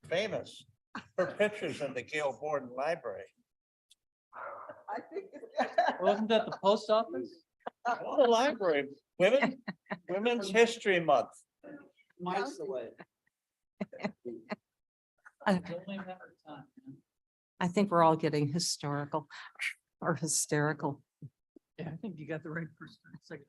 Famous for pictures in the Gail Borden Library. I think. Wasn't that the post office? Well, the library, Women's History Month. Miles away. It's only a matter of time, man. I think we're all getting historical or hysterical. Yeah, I think you got the right person. Second.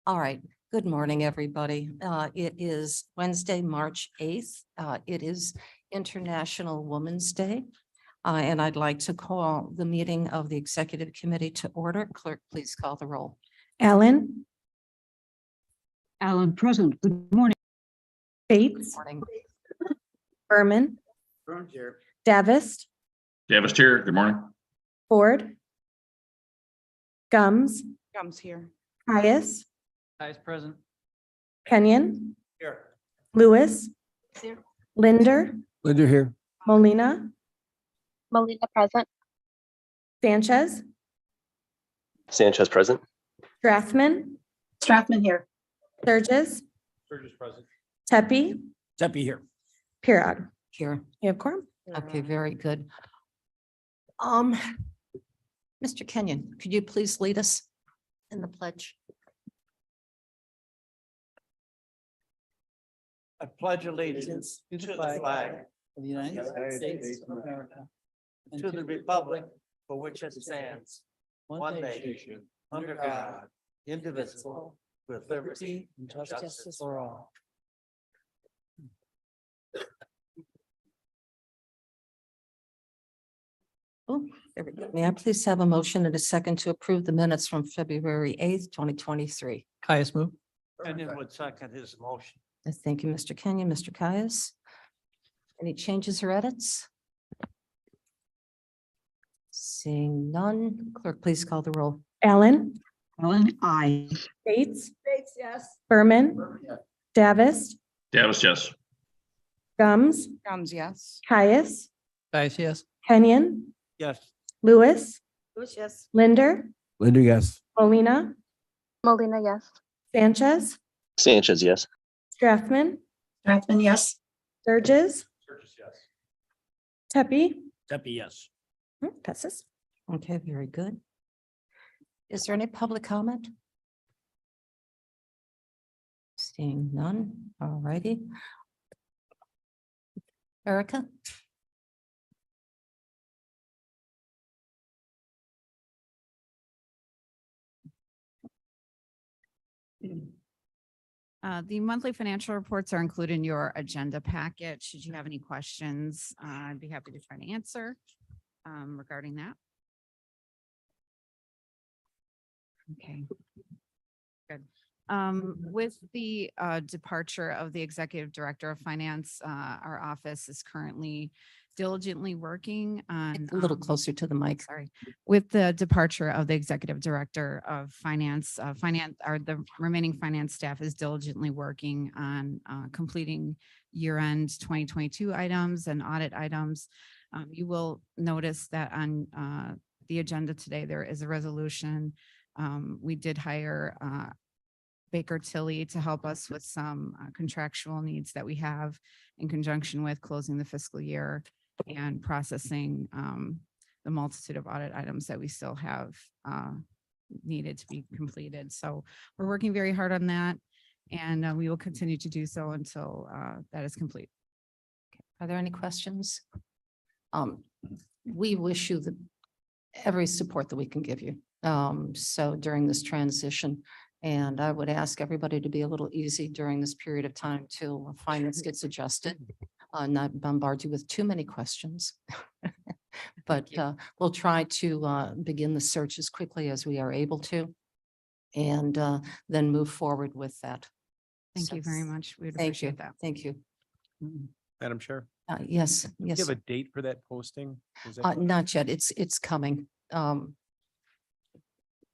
All right. Good morning, everybody. It is Wednesday, March 8th. It is International Women's Day. And I'd like to call the meeting of the Executive Committee to order. Clerk, please call the roll. Allen, Allen, present. Good morning. Bates, Morning. Berman, Burns here. Davis, Davis here. Good morning. Ford, Gums, Comes here. Caius, Guys present. Kenyon, Here. Lewis, Here. Linder, Linder here. Molina, Molina present. Sanchez, Sanchez present. Strathman, Strathman here. Sturgis, Sturgis present. Tepe, Tepe here. Pirog. Here. You have quorum? Okay, very good. Mr. Kenyon, could you please lead us in the pledge? I pledge allegiance to the flag of the United States of America. and to the republic for which it stands, one nation, under God, indivisible, with liberty and justice for all. Oh, there we go. May I please have a motion and a second to approve the minutes from February 8th, 2023? Caius move. Kenyon would second his motion. Thank you, Mr. Kenyon. Mr. Caius? Any changes or edits? Seeing none, clerk, please call the roll. Allen, Ellen, I. Bates, Bates, yes. Berman, Davis, Davis, yes. Gums, Gums, yes. Caius, Caius, yes. Kenyon, Yes. Lewis, Lewis, yes. Linder, Linder, yes. Molina, Molina, yes. Sanchez, Sanchez, yes. Strathman, Strathman, yes. Sturgis, Sturgis, yes. Tepe. Tepe, yes. Passes. Okay, very good. Is there any public comment? Seeing none, all righty. Erica? The monthly financial reports are included in your agenda packet. Should you have any questions, I'd be happy to try to answer regarding that. Okay. Good. With the departure of the Executive Director of Finance, our office is currently diligently working on. A little closer to the mic. Sorry, with the departure of the Executive Director of Finance, the remaining finance staff is diligently working on completing year-end 2022 items and audit items. You will notice that on the agenda today, there is a resolution. We did hire Baker Tilly to help us with some contractual needs that we have in conjunction with closing the fiscal year and processing the multitude of audit items that we still have needed to be completed. So we're working very hard on that, and we will continue to do so until that is complete. Are there any questions? We wish you every support that we can give you. So during this transition, and I would ask everybody to be a little easy during this period of time till finance gets adjusted. Not bombard you with too many questions. But we'll try to begin the search as quickly as we are able to. And then move forward with that. Thank So, you very much. We'd Thank you. appreciate that. Thank you. Madam Chair, Yes, do you yes. have a date for that posting? Is that- Not yet. It's coming.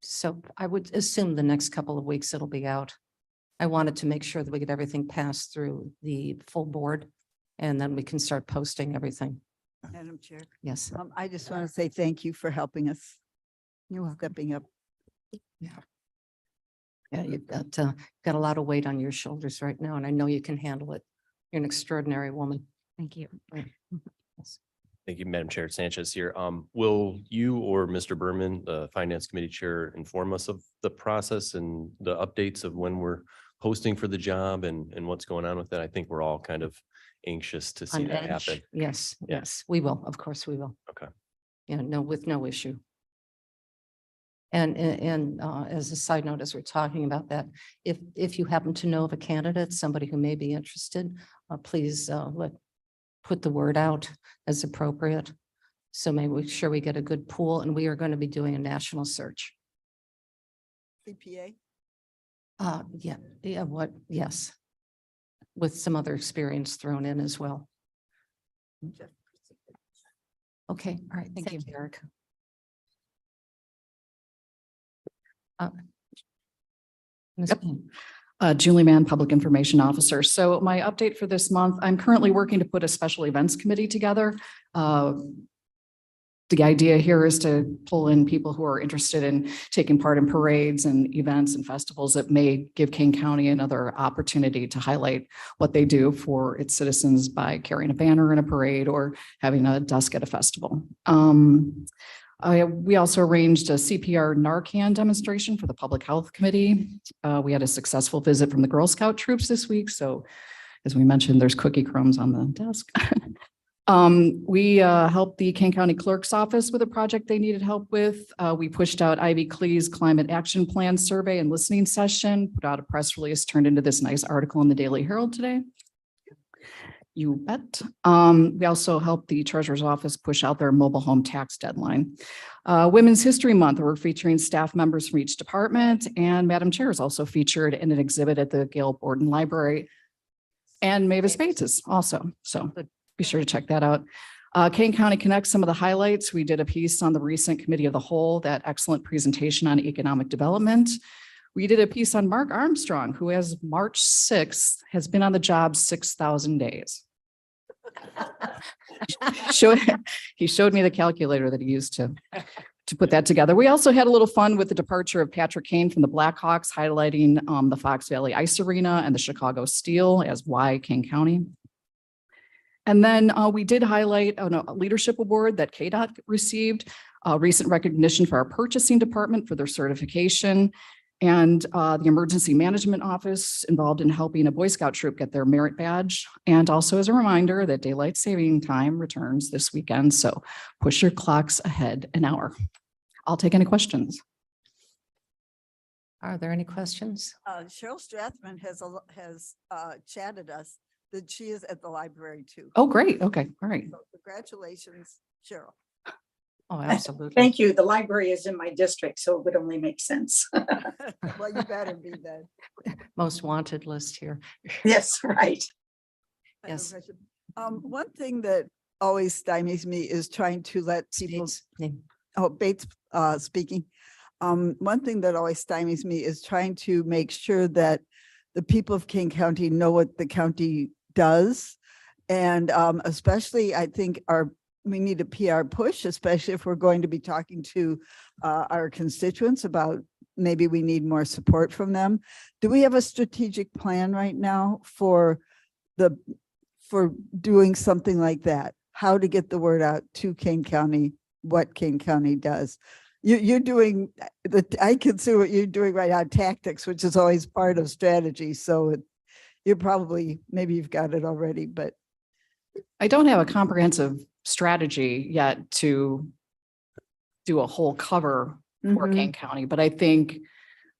So I would assume the next couple of weeks it'll be out. I wanted to make sure that we get everything passed through the full board and then we can start posting everything. Madam Chair, Yes. I just want to say thank you for helping us. You're stepping up. Yeah, you've got a lot of weight on your shoulders right now, and I know you can handle it. You're an extraordinary woman. Thank you. Yes. Thank you, Madam Chair. Sanchez here. Will you or Mr. Berman, the Finance Committee Chair, inform us of the process and the updates of when we're posting for the job and what's going on with that? I think we're all kind of anxious to see On that edge. happen. Yes, Yeah. yes, we will. Of course, we will. Okay. Yeah, no, with no issue. And as a side note, as we're talking about that, if you happen to know of a candidate, somebody who may be interested, please put the word out as appropriate. So maybe we sure we get a good pool, and we are going to be doing a national search. CPA? Yes. With some other experience thrown in as well. Okay, all right. Thank you. Erica. Ms. Payne. Julie Mann, Public Information Officer. So my update for this month, I'm currently working to put a special events committee together. The idea here is to pull in people who are interested in taking part in parades and events and festivals that may give Kane County another opportunity to highlight what they do for its citizens by carrying a banner in a parade or having a desk at a festival. We also arranged a CPR Narcan demonstration for the Public Health Committee. We had a successful visit from the Girl Scout troops this week. So as we mentioned, there's cookie crumbs on the desk. We helped the Kane County Clerk's Office with a project they needed help with. We pushed out Ivy Klee's Climate Action Plan survey and listening session, put out a press release, turned into this nice article in the Daily Herald today. You bet. We also helped the Treasurer's Office push out their mobile home tax deadline. Women's History Month, we're featuring staff members from each department, and Madam Chair is also featured in an exhibit at the Gail Borden Library. And Mavis Bates is also, so be sure to check that out. Kane County Connect, some of the highlights. We did a piece on the recent Committee of the Whole, that excellent presentation on economic development. We did a piece on Mark Armstrong, who as March 6th has been on the job 6,000 days. He showed me the calculator that he used to put that together. We also had a little fun with the departure of Patrick Kane from the Blackhawks, highlighting the Fox Valley Ice Arena and the Chicago Steel as why Kane County. And then we did highlight a leadership award that KDOT received, recent recognition for our purchasing department for their certification, and the Emergency Management Office involved in helping a Boy Scout troop get their merit badge. And also as a reminder that daylight saving time returns this weekend. So push your clocks ahead an hour. I'll take any questions. Are there any questions? Cheryl Strathman has chatted us that she is at the library too. Oh, great. Okay. All right. So congratulations, Cheryl. Oh, absolutely. Thank you. The library is in my district, so it would only make sense. Well, you better be then. Most wanted list here. Yes, right. I have a Yes. question. One thing that always stymies me is trying to let people, Bates, name. oh, Bates, speaking. One thing that always stymies me is trying to make sure that the people of Kane County know what the county does. And especially, I think we need a PR push, especially if we're going to be talking to our constituents about maybe we need more support from them. Do we have a strategic plan right now for doing something like that? How to get the word out to Kane County, what Kane County does? You're doing I consider what you're doing right now tactics, which is always part of strategy. So you're probably, maybe you've got it already, but. I don't have a comprehensive strategy yet to do a whole cover for Kane County, but I think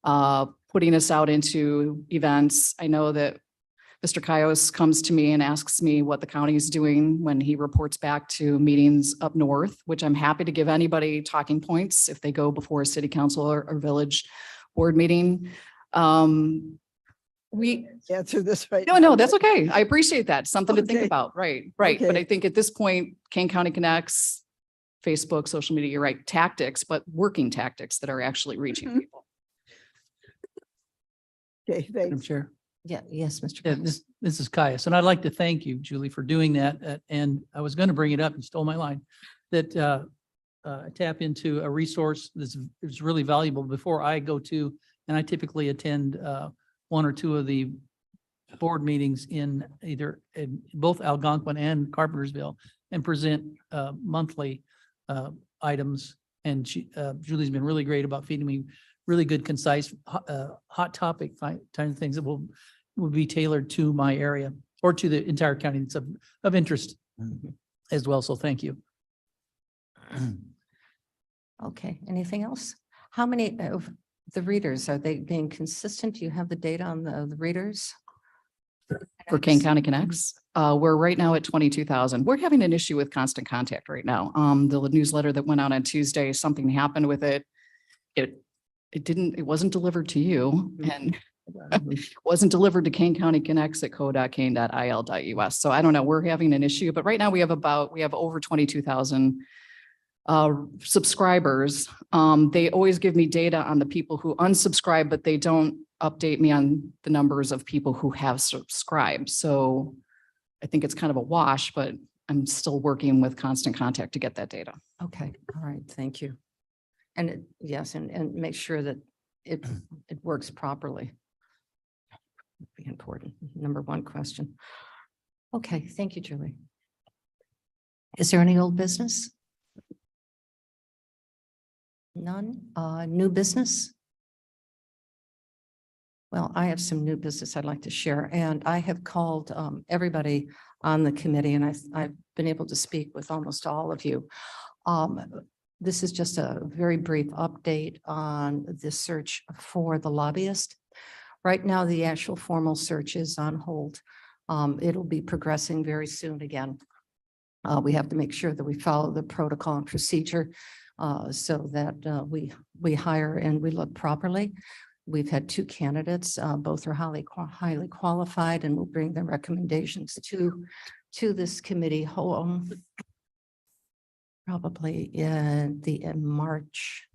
putting us out into events, I know that Mr. Cayos comes to me and asks me what the county is doing when he reports back to meetings up north, which I'm happy to give anybody talking points if they go before a city council or village board meeting. We answer this right. No, that's okay. I appreciate that. Something to think Okay. about. Right. But Okay. I think at this point, Kane County Connects, Facebook, social media, you're right, tactics, but working tactics that are actually reaching Mhm. people. Okay, Madam thanks. Chair. Yeah, yes, Mr. Yeah, Cayos. this is Caius, and I'd like to thank you, Julie, for doing that. And I was going to bring it up, and stole my line, that tap into a resource that's is really valuable before I go to, and I typically attend one or two of the board meetings in both Algonquin and Carpentersville, and present monthly items. And Julie's been really great about feeding me really good, concise, hot topic kind of things that will be tailored to my area or to the entire county that's of interest as well. So thank you. Okay, anything else? How many of the readers, are they being consistent? Do you have the data on the readers? For Kane County Connects, we're right now at 22,000. We're having an issue with Constant Contact right now. The newsletter that went out on Tuesday, something happened with it. It wasn't delivered to you, and wasn't delivered to Kane County Connects at co.kane.il.us. So I don't know, we're having an issue, but right now we have over 22,000 subscribers. They always give me data on the people who unsubscribe, but they don't update me on the numbers of people who have subscribed. So I think it's kind of a wash, but I'm still working with Constant Contact to get that data. Okay, all right, thank you. And yes, and make sure that it works properly. Be important. Number one question. Okay, thank you, Julie. Is there any old business? None. New business? Well, I have some new business I'd like to share, and I have called everybody on the committee, and I've been able to speak with almost all of you. This is just a very brief update on the search for the lobbyist. Right now, the actual formal search is on hold. It'll be progressing very soon again. We have to make sure that we follow the protocol and procedure so that we hire and we look properly. We've had two candidates, both are highly qualified, and we'll bring their recommendations to this committee probably in March,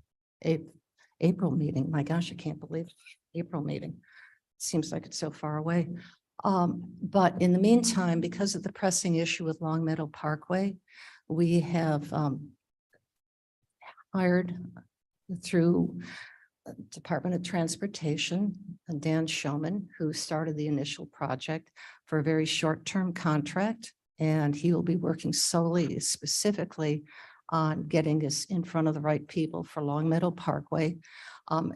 April meeting. My gosh, I can't believe it. April meeting. Seems like it's so far away. But in the meantime, because of the pressing issue with Long Meadow Parkway, we have hired through Department of Transportation, Dan Showman, who started the initial project for a very short-term contract. And he will be working solely, specifically on getting us in front of the right people for Long Meadow Parkway.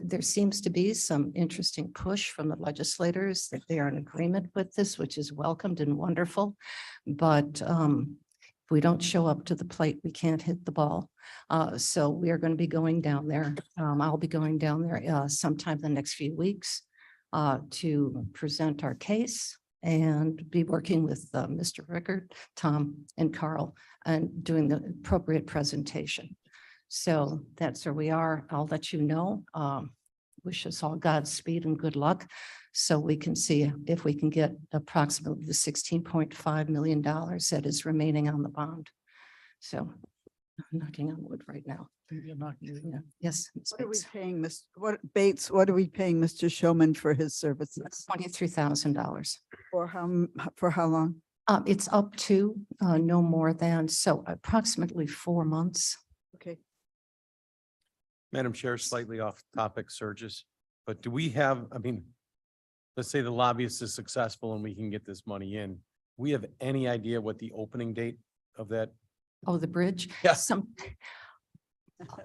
There seems to be some interesting push from the legislators that they are in agreement with this, which is welcomed and wonderful. But if we don't show up to the plate, we can't hit the ball. So we are going to be going down there. I'll be going down there sometime the next few weeks to present our case and be working with Mr. Rickard, Tom, and Carl, and doing the appropriate presentation. So that's where we are. I'll let you know. Wish us all Godspeed and good luck, so we can see if we can get approximately the $16.5 million that is remaining on the bond. So I'm knocking on wood right now. Yeah. Yes. Ms. What are we Bates. paying, Bates, what are we paying Mr. Showman for his services? $23,000. For how long? It's up to no more than, so approximately 4 months. Okay. Madam Chair, slightly off topic, Surges, but do we have, I mean, let's say the lobbyist is successful and we can get this money in. We have any idea what the opening date of that? Oh, the bridge? Yeah.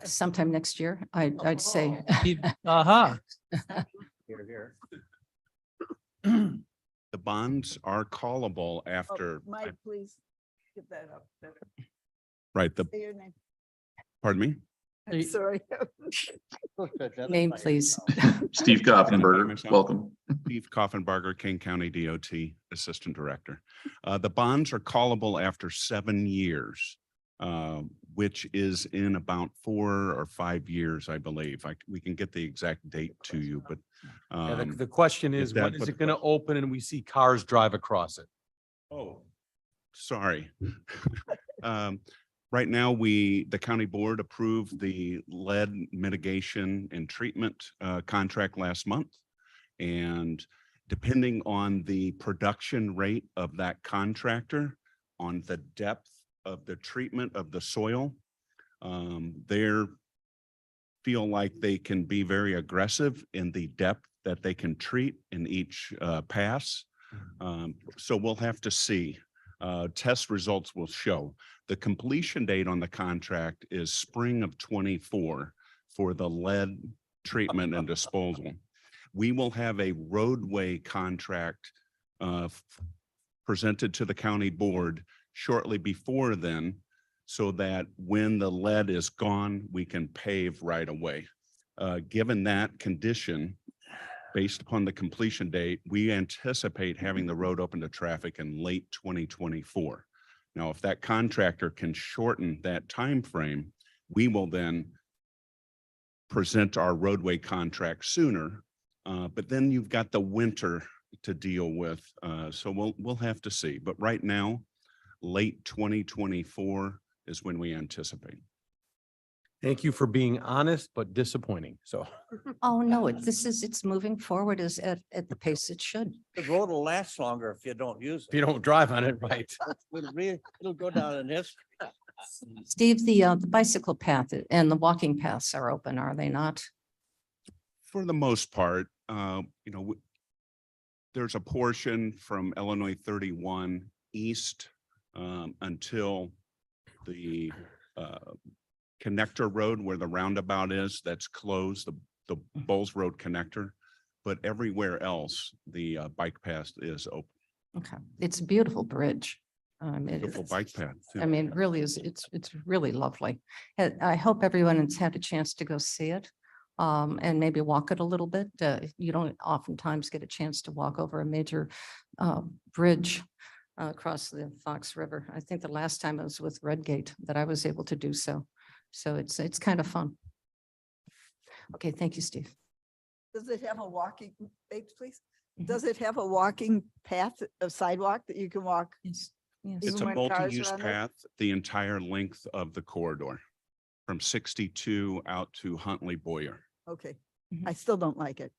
Sometime next year, I'd say. Aha. Here. The bonds are callable after, Mike, please get that up better. right, Say your name. pardon me? I'm sorry. Name, please. Steve Koffenberger, Myself. welcome. Steve Koffenbarger, King County DOT Assistant Director. The bonds are callable after 7 years, which is in about 4 or 5 years, I believe. We can get the exact date to you, but Yeah, the question is, that when is what it the going to open and we see cars drive across it? oh, sorry. Right now, the county board approved the lead mitigation and treatment contract last month. And depending on the production rate of that contractor, on the depth of the treatment of the soil, they feel like they can be very aggressive in the depth that they can treat in each pass. So we'll have to see. Test results will show. The completion date on the contract is spring of 24 for the lead treatment and disposal. We will have a roadway contract presented to the county board shortly before then, so that when the lead is gone, we can pave right away. Given that condition, based upon the completion date, we anticipate having the road open to traffic in late 2024. Now, if that contractor can shorten that time frame, we will then present our roadway contract sooner. But then you've got the winter to deal with. So we'll have to see. But right now, late 2024 is when we anticipate. Thank you for being honest, but disappointing. So Oh, no, it's moving forward at the pace it should. The road will last longer if you don't use if you don't drive on it right. It'll go down in history. Steve, the bicycle path and the walking paths are open, are they not? For the most part, there's a portion from Illinois 31 east until the connector road where the roundabout is, that's closed, the Bowles Road connector. But everywhere else, the bike path is open. Okay, it's a beautiful bridge. Beautiful bike path. too. I mean, it really is, it's really lovely. I hope everyone has had a chance to go see it. And maybe walk it a little bit. You don't oftentimes get a chance to walk over a major bridge across the Fox River. I think the last time it was with Redgate that I was able to do so. So it's kind of fun. Okay, thank you, Steve. Does it have a walking, wait, please? Does it have a walking path, a sidewalk that you can walk? Yes. Yes. It's Even a when cars multi-use are on it? path, the entire length of the corridor from 62 out to Huntley Boyer. Okay, Mhm. I still don't like it,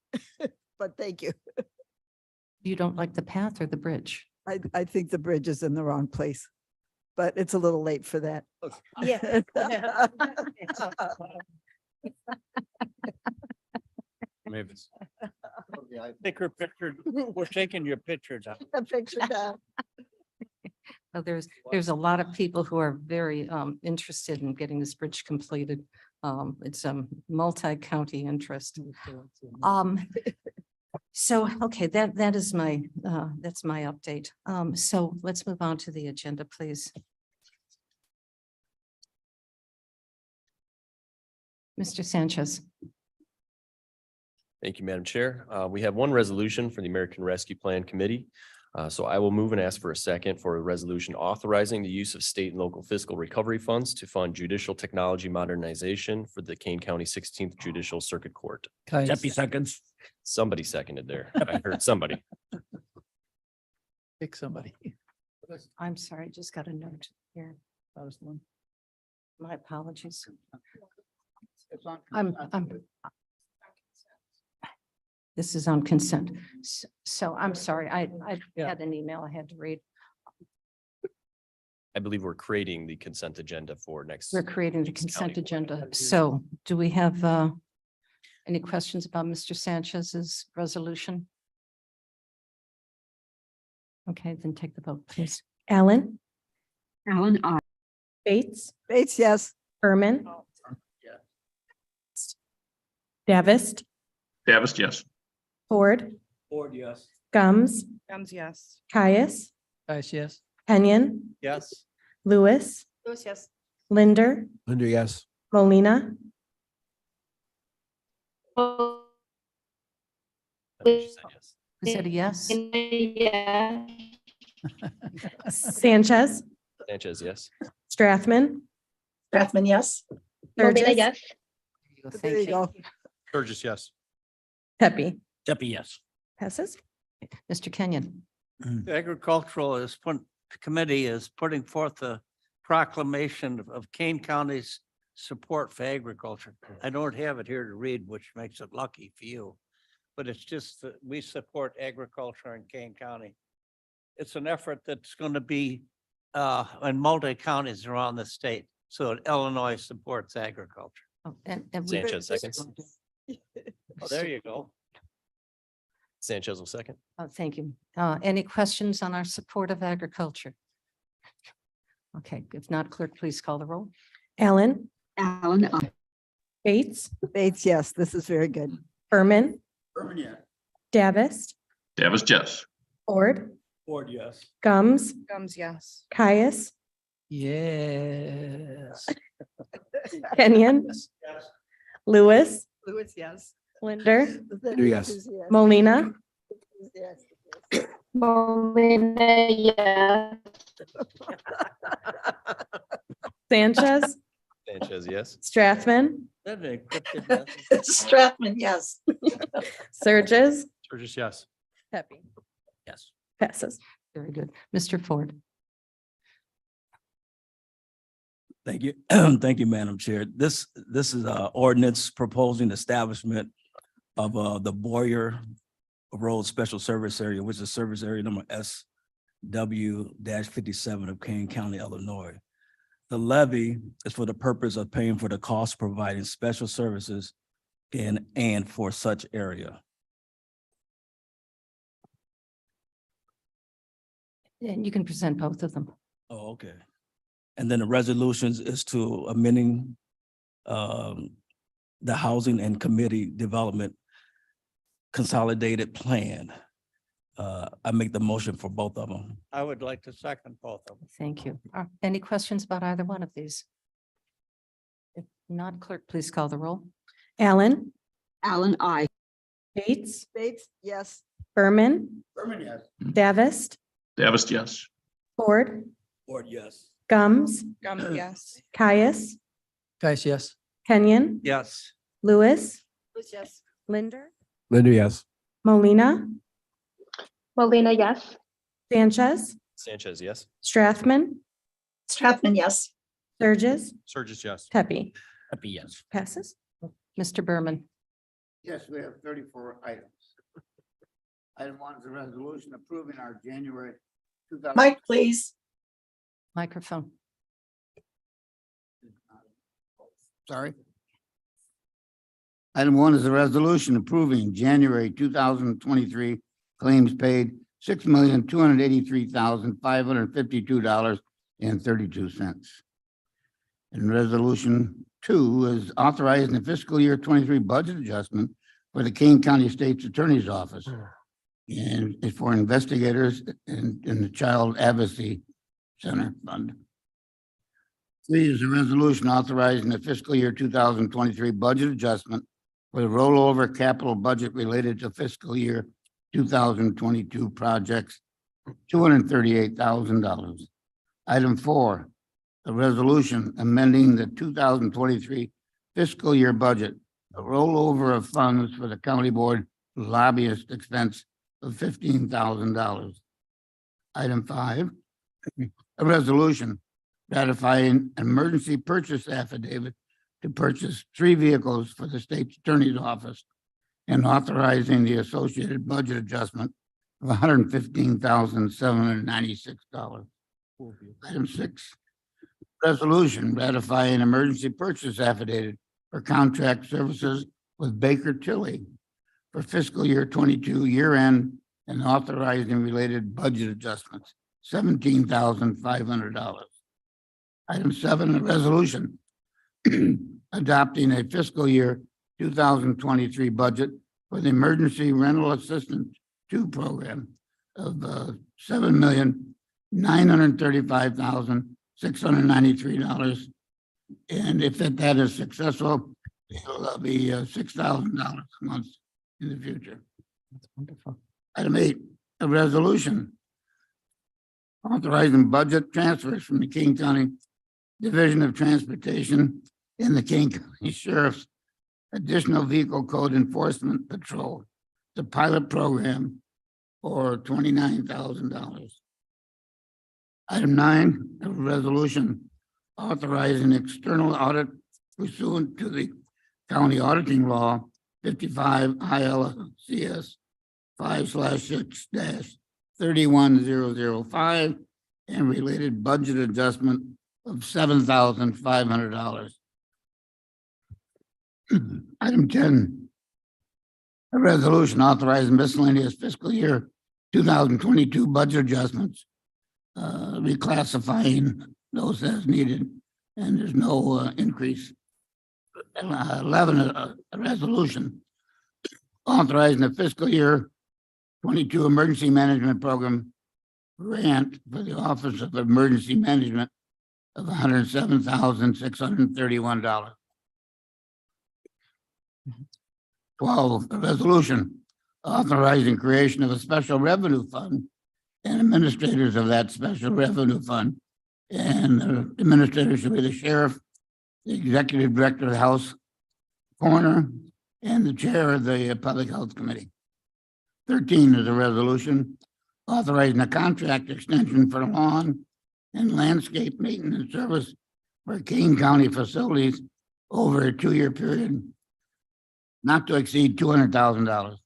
but thank you. You don't like the path or the bridge? I think the bridge is in the wrong place, but it's a little late for that. Yeah. Maybe. Take her picture. We're taking your picture down. A picture down. Well, there's a lot of people who are very interested in getting this bridge completed. It's a multi-county interest. So, okay, that is that's my update. So let's move on to the agenda, please. Mr. Sanchez. Thank you, Madam Chair. We have one resolution for the American Rescue Plan Committee. So I will move and ask for a second for a resolution authorizing the use of state and local fiscal recovery funds to fund judicial technology modernization for the Kane County 16th Judicial Circuit Court. Seconds. Somebody seconded there. I heard somebody. Pick somebody. I'm sorry, I just got a note here. That was the one. My apologies. It's on- This is on consent. So I'm sorry, I Yeah. had an email I had to read. I believe we're creating the consent agenda for next. We're creating the next consent county. agenda. So do we have any questions about Mr. Sanchez's resolution? Okay, then take the vote, please. Allen, Allen, I. Bates, Bates, yes. Berman. Davis, Davis, yes. Ford, Ford, yes. Gums, Gums, yes. Caius, Guys, yes. Kenyon, Yes. Lewis, Lewis, yes. Linder, Linder, yes. Molina, I think she said yes. Is that a yes? Yeah. Sanchez, Sanchez, yes. Strathman, Strathman, yes. Burgess, yes. There you go. Burgess, yes. Pepe. Deppie, yes. Passes. Mr. Kenyon. The agricultural committee is putting forth a proclamation of Kane County's support for agriculture. I don't have it here to read, which makes it lucky for you. But it's just that we support agriculture in Kane County. It's an effort that's going to be in multi-counties around the state. So Illinois supports agriculture. Oh, and we- Sanchez seconds. Oh, there you go. Sanchez will second. Oh, thank you. Any questions on our support of agriculture? Okay, if not, clerk, please call the roll. Allen, Allen, I. Bates, Bates, yes. This is very good. Berman, Berman, yeah. Davis, Davis, yes. Ford, Ford, yes. Gums, Gums, yes. Caius, Yes. Kenyon, Lewis, Lewis, yes. Linder, Yes. Molina, Yes. Molina, yes. Sanchez, Sanchez, yes. Strathman, That encrypted message. Strathman, yes. Surges, Burgess, yes. Pepe. Yes. Passes. Very good. Mr. Ford. Thank you. Thank you, Madam Chair. This is ordinance proposing establishment of the Boyer Road Special Service Area, which is service area number SW-57 of Kane County, Illinois. The levy is for the purpose of paying for the cost of providing special services in and for such area. And you can present both of them. Oh, okay. And then the resolutions is to amending the Housing and Committee Development Consolidated Plan. I make the motion for both of them. I would like to second both of them. Thank you. Any questions about either one of these? If not, clerk, please call the roll. Allen, Allen, I. Bates, Bates, yes. Berman, Berman, yes. Davist, Davis, yes. Ford, Ford, yes. Gums, Yes. Caius, Guys, yes. Kenyon, Yes. Lewis, Yes. Linder, Linda, yes. Molina, Molina, yes. Sanchez, Sanchez, yes. Strathman, Strathman, yes. Sturgis, Surges, yes. Pepe. Happy yes. Passes. Mr. Berman. Yes, we have 34 items. Item 1 is a resolution approving our January 2000. Mike, please. Microphone. Sorry. Item 1 is a resolution approving January 2023 claims paid $6,283,552.32. And resolution 2 is authorizing the fiscal year 23 budget adjustment for the Kane County State's Attorney's Office. And it's for investigators in the Child Advocacy Center Fund. 3 is a resolution authorizing the fiscal year 2023 budget adjustment for the rollover capital budget related to fiscal year 2022 projects, $238,000. Item 4, a resolution amending the 2023 fiscal year budget, a rollover of funds for the county board lobbyist expense of $15,000. Item 5, a resolution ratifying emergency purchase affidavit to purchase 3 vehicles for the state's attorney's office and authorizing the associated budget adjustment of $115,796. Item 6, resolution ratifying emergency purchase affidavit for contract services with Baker Tilly for fiscal year 22 year end and authorizing related budget adjustments, $17,500. Item 7, a resolution adopting a fiscal year 2023 budget for the Emergency Rental Assistance 2 program of $7,935,693. And if that is successful, it'll be $6,000 a month in the future. That's wonderful. Item 8, a resolution authorizing budget transfers from the King County Division of Transportation and the King County Sheriff's Additional Vehicle Code Enforcement Patrol, the pilot program for $29,000. Item 9, a resolution authorizing external audit pursuant to the county auditing law 55 ILCS 5/6-31005 and related budget adjustment of $7,500. Item 10, a resolution authorizing miscellaneous fiscal year 2022 budget adjustments, reclassifying those as needed, and there's no increase. 11, a resolution authorizing the fiscal year 22 Emergency Management Program grant for the Office of Emergency Management of $107,631. 12, a resolution authorizing creation of a special revenue fund and administrators of that special revenue fund. And the administrator should be the sheriff, the executive director of the House coroner, and the chair of the Public Health Committee. 13 is a resolution authorizing a contract extension for lawn and landscape maintenance service for Kane County facilities over a 2-year period, not to exceed $200,000.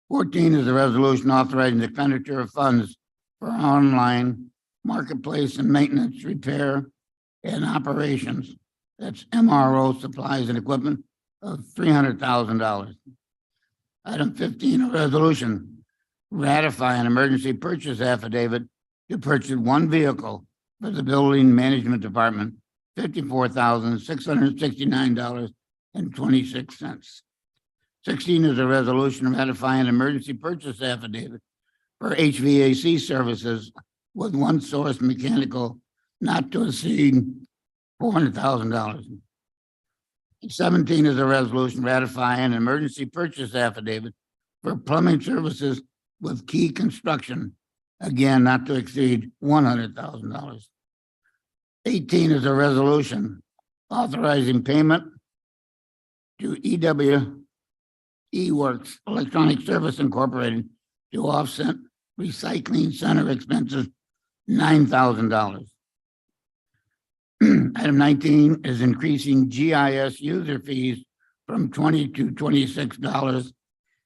14 is a resolution authorizing the expenditure of funds for online marketplace and maintenance, repair, and operations. That's MRO supplies and equipment of $300,000. Item 15, a resolution ratifying emergency purchase affidavit to purchase one vehicle for the Building Management Department, $54,669.26. 16 is a resolution ratifying emergency purchase affidavit for HVAC services with One Source Mechanical not to exceed $400,000. 17 is a resolution ratifying an emergency purchase affidavit for plumbing services with Key Construction, again, not to exceed $100,000. 18 is a resolution authorizing payment to Works Electronic Service Incorporated to offset recycling center expenses, $9,000. Item 19 is increasing GIS user fees from $20 to $26,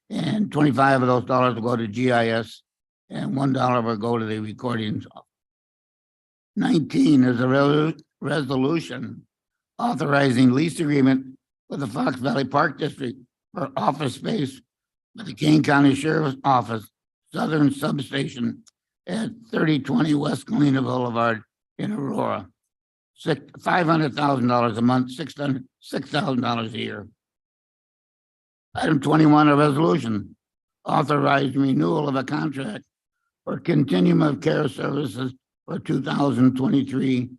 and 25 of those dollars will go to GIS and $1 will go to the recordings. 19 is a resolution authorizing lease agreement with the Fox Valley Park District for office space with the Kane County Sheriff's Office Southern Substation at 3020 West Galena Boulevard in Aurora. $500,000 a month, $6,000 a year. Item 21, a resolution authorizing renewal of a contract for Continuum of Care Services for 2023,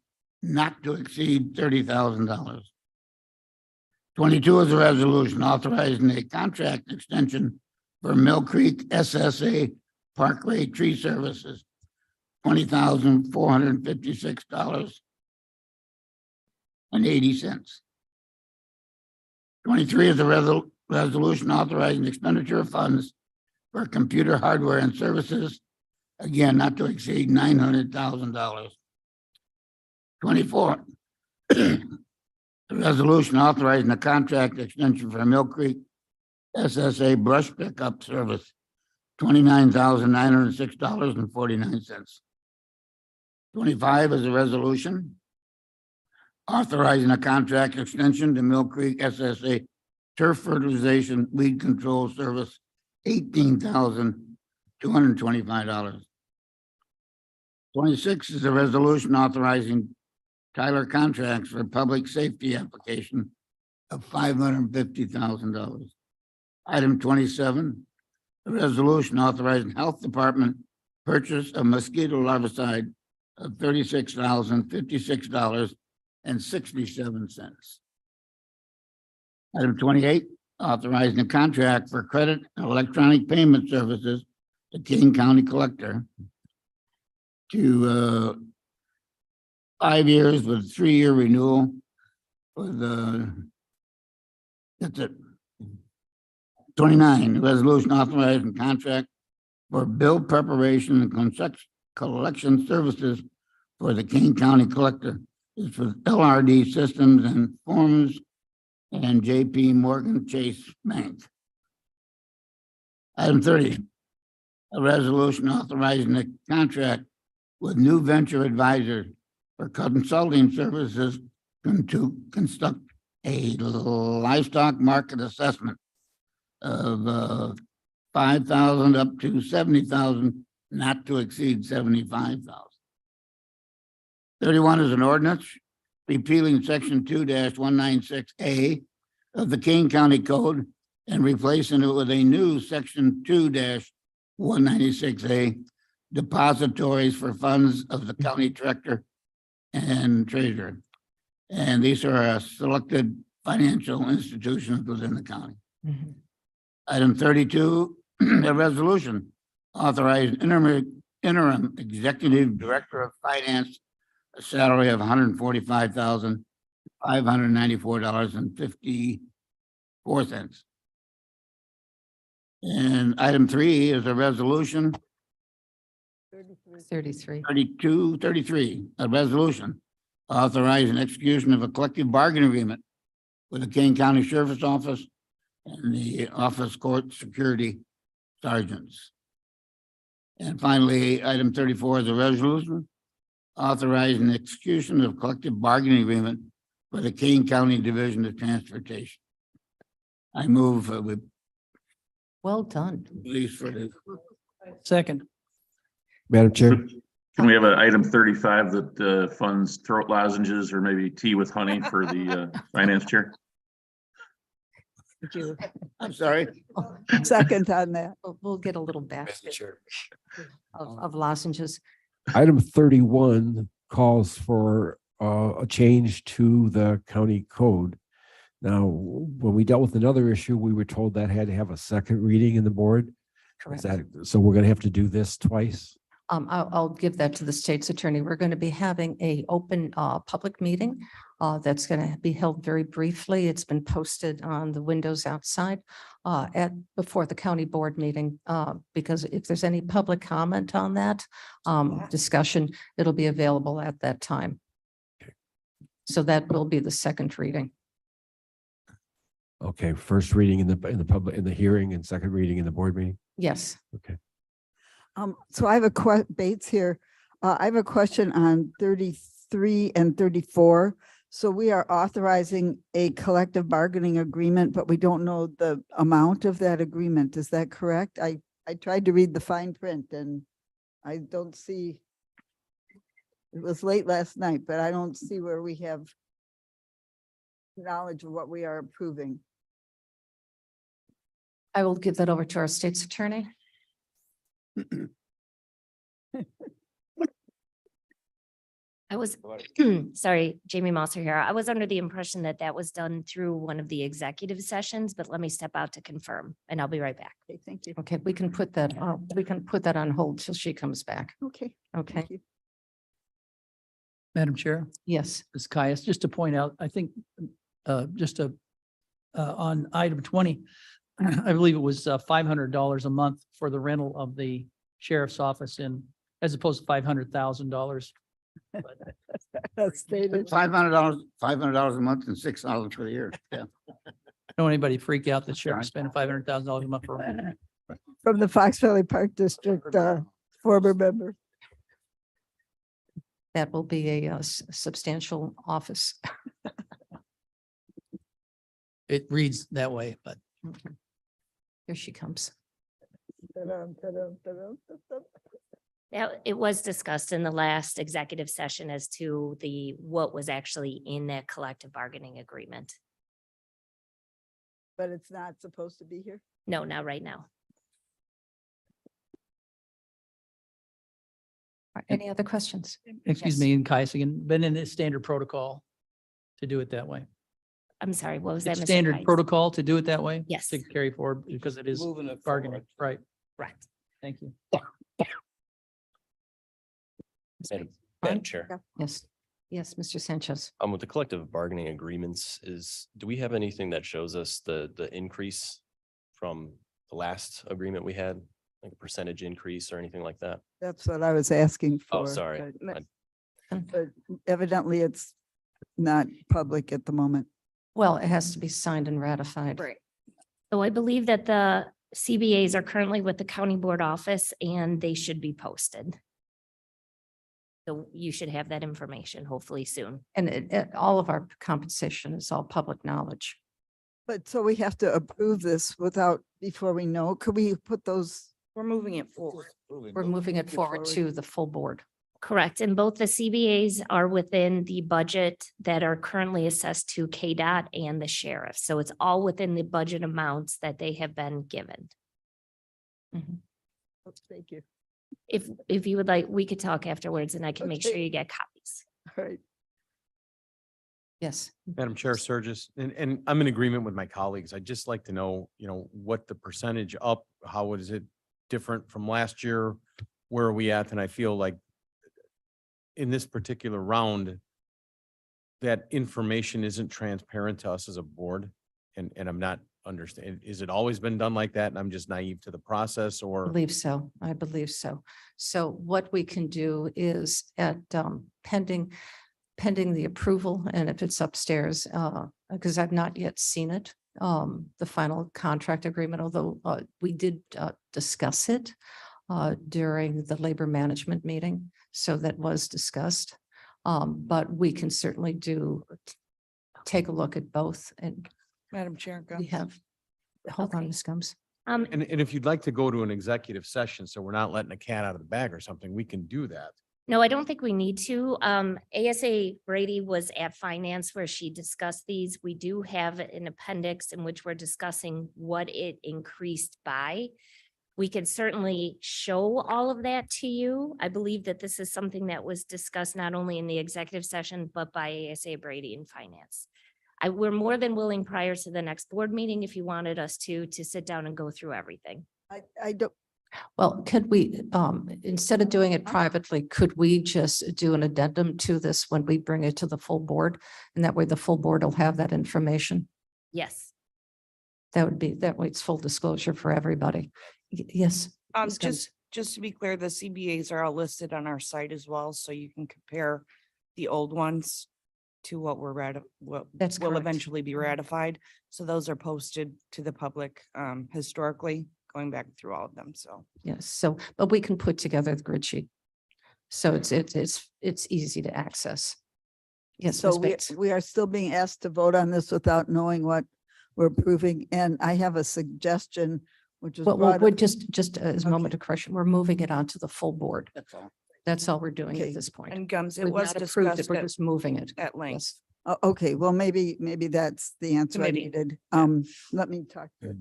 not to exceed $30,000. 22 is a resolution authorizing a contract extension for Mill Creek SSA Parkway Tree Services, $20,456.80. 23 is a resolution authorizing expenditure of funds for computer hardware and services, again, not to exceed $900,000. 24, a resolution authorizing a contract extension for Mill Creek SSA brush pickup service, $29,906.49. 25 is a resolution authorizing a contract extension to Mill Creek SSA turf fertilization weed control service, $18,225. 26 is a resolution authorizing Tyler contracts for public safety application of $550,000. Item 27, a resolution authorizing health department purchase of mosquito larvicide of $36,056.67. Item 28, authorizing a contract for credit and electronic payment services to King County Collector to 5 years with 3-year renewal with that's it. 29, resolution authorizing contract for bill preparation and collection services for the King County Collector. It's for LRD Systems and Forms and JP Morgan Chase Bank. Item 30, a resolution authorizing a contract with New Venture Advisors for consulting services to construct a livestock market assessment of 5,000 up to 70,000, not to exceed 75,000. 31 is an ordinance repealing section 2-196A of the Kane County Code and replacing it with a new section 2-196A, depositories for funds of the county director and treasurer. And these are selected financial institutions within the county. Item 32, a resolution authorizing interim executive director of finance, a salary of $145,594.54. And item 3 is a resolution 33. 33, a resolution authorizing execution of a collective bargaining agreement with the Kane County Sheriff's Office and the Office Court Security Sergeants. And finally, item 34 is a resolution authorizing the execution of collective bargaining agreement for the Kane County Division of Transportation. I move with Well done. release for the Second. Madam Chair. Can we have an item 35 that funds throat lozenges or maybe tea with honey for the finance chair? Thank you. I'm sorry. Second on that. We'll get a little basket of lozenges. Item 31 calls for a change to the county code. Now, when we dealt with another issue, we were told that had to have a second reading in the board. Is Correct. that, so we're gonna have to do this twice? I'll give that to the state's attorney. We're going to be having a open public meeting that's going to be held very briefly. It's been posted on the windows outside before the county board meeting, because if there's any public comment on that discussion, it'll be available at that time. So that will be the second reading. Okay, first reading in the public, in the hearing, and second reading in the board meeting? Yes. Okay. So I have a Bates here. I have a question on 33 and 34. So we are authorizing a collective bargaining agreement, but we don't know the amount of that agreement. Is that correct? I tried to read the fine print and I don't see. It was late last night, but I don't see where we have knowledge of what we are approving. I will give that over to our state's attorney. I was, sorry, Jamie Mosser here. I was under the impression that that was done through one of the executive sessions, but let me step out to confirm and I'll be right back. Okay, thank you. Okay, we can put that on hold till she comes back. Okay. Okay, Thank you. Madam Chair, yes. Ms. Caius, just to point out, I think on item 20, I believe it was $500 a month for the rental of the sheriff's office as opposed to $500,000. That's stated. $500 a month and $6 for the year. Yeah. Don't anybody freak out that sheriff spending $500,000 a month for rent. From the Fox Valley Park District, former member. That will be a substantial office. It reads that way, but Here she comes. Now, it was discussed in the last executive session as to what was actually in that collective bargaining agreement. But it's not supposed to be here? No, not right now. Any other questions? excuse Yes. me, in Caius again, been in its standard protocol to do it that way. I'm sorry, what was that? It's Mr. standard Price? protocol to do it that way? Yes. To carry forward because it is Moving it bargaining, right? Correct. Thank you. Madam Chair, Yes. Yes, Mr. Sanchez. with the collective bargaining agreements do we have anything that shows us the increase from the last agreement we had? Like a percentage increase or anything like that? That's what I was asking for. Oh, sorry. but- But evidently it's not public at the moment. Well, it has to be signed and ratified. Right. So I believe that the CBAs are currently with the county board office and they should be posted. So you should have that information hopefully soon. And all of our compensation is all public knowledge. But so we have to approve this before we know. Could we put those? We're moving it forward. We're moving it forward to the full board. Correct. And both the CBAs are within the budget that are currently assessed to KDOT and the sheriff. So it's all within the budget amounts that they have been given. Thank you. If you would like, we could talk afterwards and I can make sure Okay. you get copies. All right. Yes. Madam Chair, Surges, and I'm in agreement with my colleagues. I'd just like to know, what the percentage up, how is it different from last year? Where are we at? And I feel like in this particular round, that information isn't transparent to us as a board. And I'm not understanding, is it always been done like that? And I'm just naive to the process I or? believe so. I believe so. So what we can do is at pending, pending the approval, and if it's upstairs, because I've not yet seen it, the final contract agreement, although we did discuss it during the labor management meeting, so that was discussed. But we can certainly take a look at both, and Madam Chair. we have, hold on, Ms. Gums. And if you'd like to go to an executive session, so we're not letting the cat out of the bag or something, we can do that. No, I don't think we need to. ASA Brady was at finance where she discussed these. We do have an appendix in which we're discussing what it increased by. We could certainly show all of that to you. I believe that this is something that was discussed not only in the executive session, but by ASA Brady in finance. We're more than willing prior to the next board meeting, if you wanted us to sit down and go through everything. I don't, Well, could we, instead of doing it privately, could we just do an addendum to this when we bring it to the full board? And that way the full board will have that information. Yes. That way it's full disclosure for everybody. Yes. Ms. Gums. Just to be clear, the CBAs are all listed on our site as well, so you can compare the old ones to what what That's will correct. eventually be ratified. So those are posted to the public historically, going back through all of them, so. Yes, so, but we can put together the grid sheet. So it's easy to access. Yes, so Ms. Bates. we are still being asked to vote on this without knowing what we're approving. And I have a suggestion, which is. Well, brought we're up- just as a moment of correction, we're moving it onto the full board. That's all. That's all we're doing Okay. at this point. And Gums, it We've was not approved it, discussed we're just moving it. at length. Okay, well, maybe that's the answer I Committee. needed. Let me talk. to it.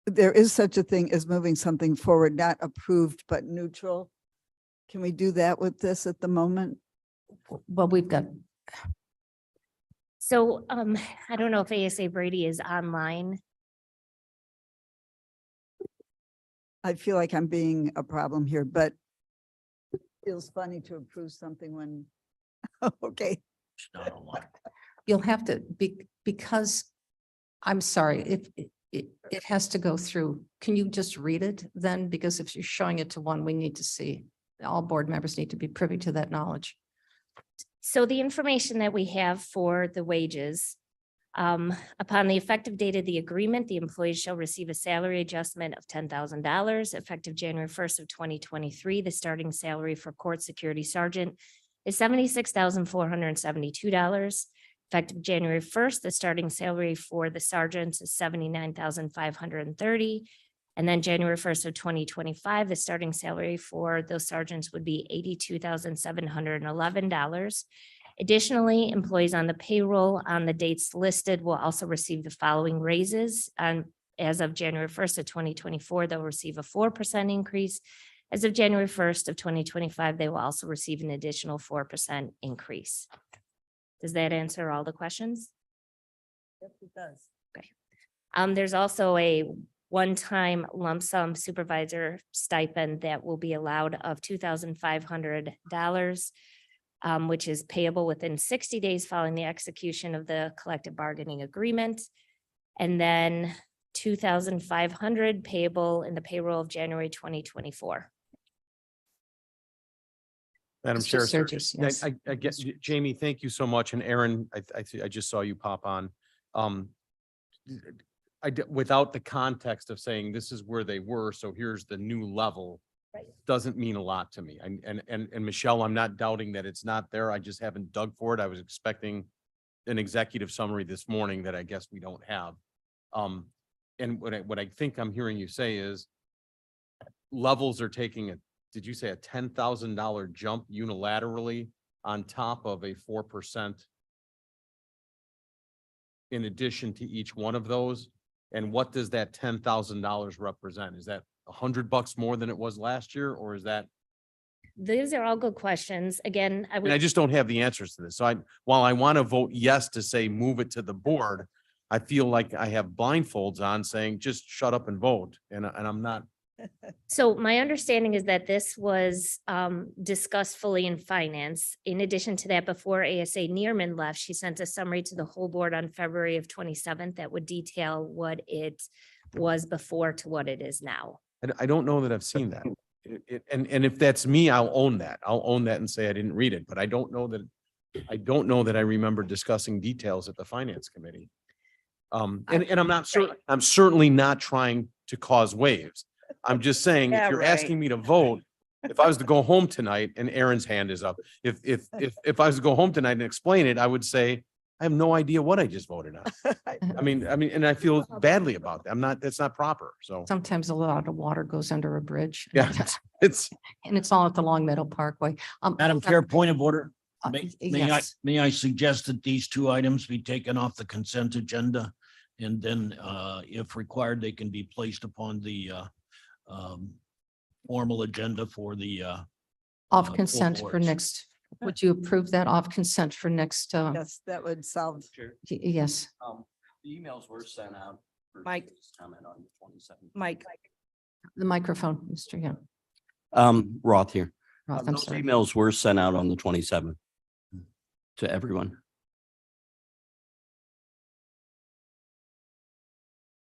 There is such a thing as moving something forward, not approved, but neutral. Can we do that with this at the moment? Well, we've got, So I don't know if ASA Brady is online. I feel like I'm being a problem here, but it feels funny to approve something when, okay. you'll have to because I'm sorry, it has to go through. Can you just read it then? Because if you're showing it to one, we need to see, all board members need to be privy to that knowledge. So the information that we have for the wages, upon the effective date of the agreement, the employees shall receive a salary adjustment of $10,000 effective January 1st of 2023. The starting salary for court security sergeant is $76,472. Effective January 1st, the starting salary for the sergeants is $79,530. And then January 1st of 2025, the starting salary for those sergeants would be $82,711. Additionally, employees on the payroll on the dates listed will also receive the following raises. As of January 1st of 2024, they'll receive a 4% increase. As of January 1st of 2025, they will also receive an additional 4% increase. Does that answer all the questions? Yes, it does. Okay. There's also a one-time lump sum supervisor stipend that will be allowed of $2,500, which is payable within 60 days following the execution of the collective bargaining agreement. And then $2,500 payable in the payroll of January 2024. Madam Mr. Chair. Sturgis, yes. I guess, Jamie, thank you so much. And Aaron, I just saw you pop on. Without the context of saying this is where they were, so here's the new level. Right. Doesn't mean a lot to me. And Michelle, I'm not doubting that it's not there. I just haven't dug for it. I was expecting an executive summary this morning that I guess we don't have. And what I think I'm hearing you say is levels are taking did you say a $10,000 jump unilaterally on top of a 4% in addition to each one of those? And what does that $10,000 represent? Is that $100 more than it was last year, or is that? These are all good questions. Again, I And I would, just don't have the answers to this. So while I want to vote yes to say move it to the board, I feel like I have blindfolds on saying just shut up and vote. And I'm not. so my understanding is that this was discussed fully in finance. In addition to that, before ASA Neerman left, she sent a summary to the whole board on February of 27th that would detail what it was before to what it is now. I don't know that I've seen that. And if that's me, I'll own that. I'll own that and say I didn't read it, but I don't know that I don't know that I remember discussing details at the finance committee. And I'm not certain, I'm certainly not trying to cause waves. I'm just saying, if Yeah, you're right. asking me to vote, if I was to go home tonight and Aaron's hand is up, if I was to go home tonight and explain it, I would say, I have no idea what I just voted on. I mean, and I feel badly about that. I'm not, that's not proper. So, Sometimes a lot of water goes under a bridge. yeah, it's, And it's all at the Long Meadow Parkway. Madam Chair, point of order. May yes. I suggest that these two items be taken off the consent agenda? And then, if required, they can be placed upon the formal agenda for the Off full consent for boards. next, would you approve that off consent for next? Yes, that would solve. Yes, The emails were sent out. Mike. Comment on the 27th. Mike, the microphone, Mr. Young. Roth here. Roth, I'm Those sorry. emails were sent out on the 27th to everyone.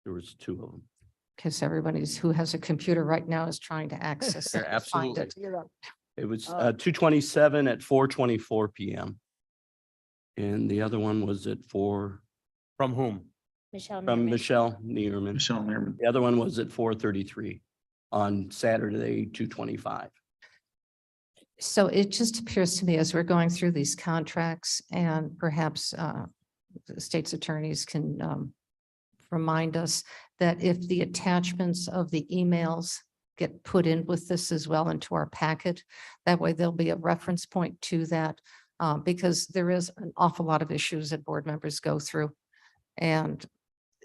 There was two of them. Because everybody's who has a computer right now is trying to access it. Yeah, and find absolutely. it. It was 2:27 at 4:24 PM. And the other one was at from whom? Michelle. from Newman. Michelle Neerman. Michelle Mehrman. The other one was at 4:33 on Saturday, 2:25. So it just appears to me as we're going through these contracts and perhaps the state's attorneys can remind us that if the attachments of the emails get put in with this as well into our packet, that way there'll be a reference point to that because there is an awful lot of issues that board members go through. And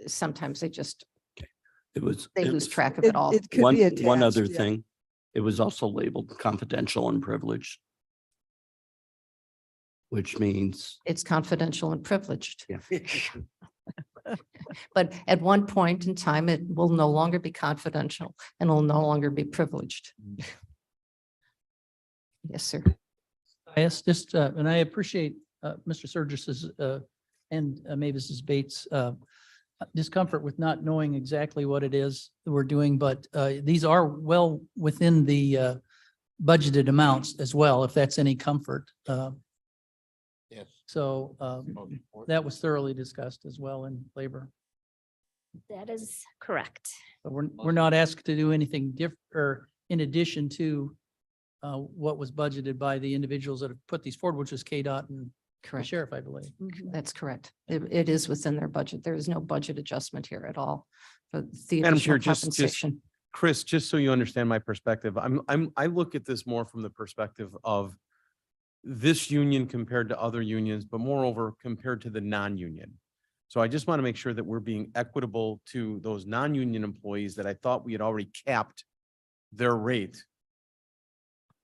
sometimes they just, It was. they it lose was- track of it all. It could One, be one attached, other yeah. thing, it was also labeled confidential and privileged. Which means, It's confidential and privileged. yeah. But at one point in time, it will no longer be confidential and will no longer be privileged. Yes, sir. Yes, just, and I appreciate Mr. Surgis's and Mavis's Bates discomfort with not knowing exactly what it is that we're doing, but these are well within the budgeted amounts as well, if that's any comfort. Yes. So that was thoroughly discussed as well in labor. That is correct. But we're not asked to do anything different or in addition to what was budgeted by the individuals that have put these forward, which is KDOT and the Correct. sheriff, I believe. That's correct. It is within their budget. There is no budget adjustment here at all for the Madam additional Chair, just compensation. Chris, just so you understand my perspective, I look at this more from the perspective of this union compared to other unions, but moreover, compared to the non-union. So I just want to make sure that we're being equitable to those non-union employees that I thought we had already capped their rate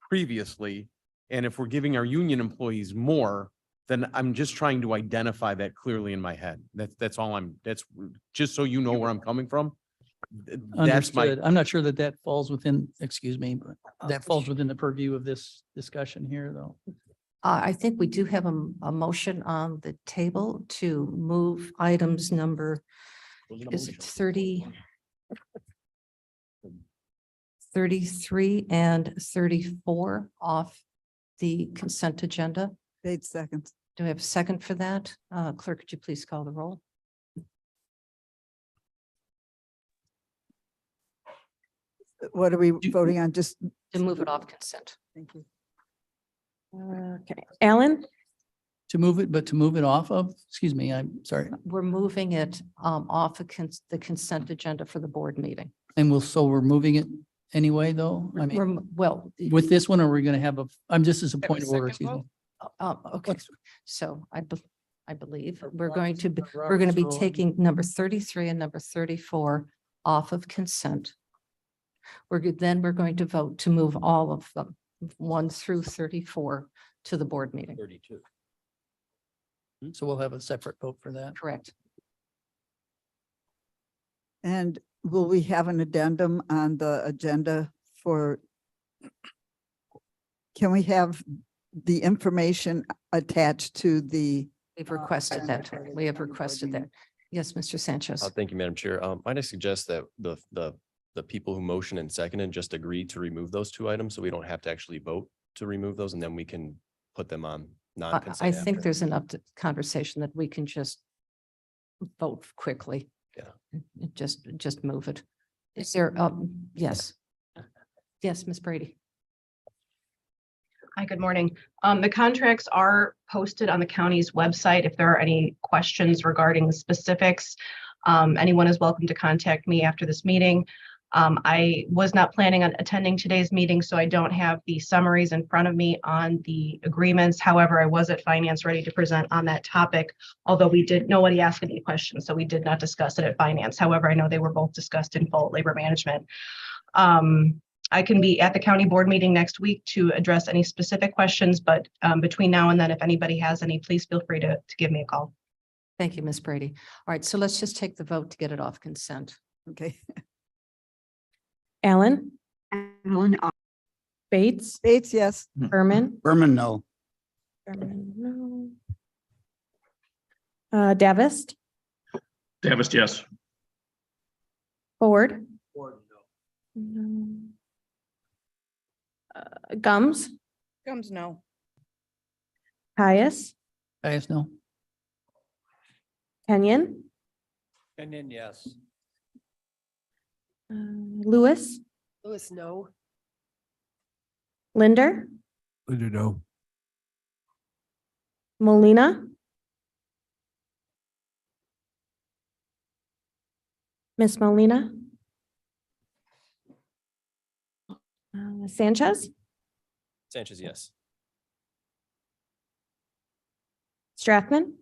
previously. And if we're giving our union employees more, then I'm just trying to identify that clearly in my head. That's all that's just so you know where I'm coming from. That's my, Understood. I'm not sure that that falls within, excuse me, but that falls within the purview of this discussion here, though. I think we do have a motion on the table to move items number, is it 33 and 34 off the consent agenda. 8 seconds. Do I have a second for that? Clerk, could you please call the roll? What are we voting on? Just. To move it off consent. Thank you. Okay, Alan, To move it, but to move it off of, excuse me, I'm sorry. We're moving it off of the consent agenda for the board meeting. And we're moving it anyway, though? I mean, Well, with this one, are we going to have I'm just as a point of order, excuse me. okay, so I believe we're going to be taking number 33 and number 34 off of consent. Then we're going to vote to move all of them, 1 through 34, to the board meeting. 32. So we'll have a separate vote for that. Correct. And will we have an addendum on the agenda for? Can we have the information attached to the? We've requested that. We have requested that. Yes, Mr. Sanchez. Thank you, Madam Chair. Might I suggest that the people who motion and seconded just agree to remove those two items, so we don't have to actually vote to remove those, and then we can put them on non-consent. I think after. there's enough conversation that we can just vote quickly. Yeah. Just move it. Is there, yes. Yes, Ms. Brady. Hi, good morning. The contracts are posted on the county's website. If there are any questions regarding the specifics, anyone is welcome to contact me after this meeting. I was not planning on attending today's meeting, so I don't have the summaries in front of me on the agreements. However, I was at finance ready to present on that topic, although nobody asked any questions, so we did not discuss it at finance. However, I know they were both discussed in full at labor management. I can be at the county board meeting next week to address any specific questions, but between now and then, if anybody has any, please feel free to give me a call. Thank you, Ms. Brady. All right, so let's just take the vote to get it off consent. Okay. Allen, Allen, Bates, Bates, yes. Berman, Berman, no. Berman, no. Davis, Davis, yes. Ford. No. Gums, Gums, no. Caius, Guys, no. Kenyon, Kenyon, yes. Lewis, Lewis, no. Linder, Linda, no. Molina, Miss Molina, Sanchez, Sanchez, yes. Strathman,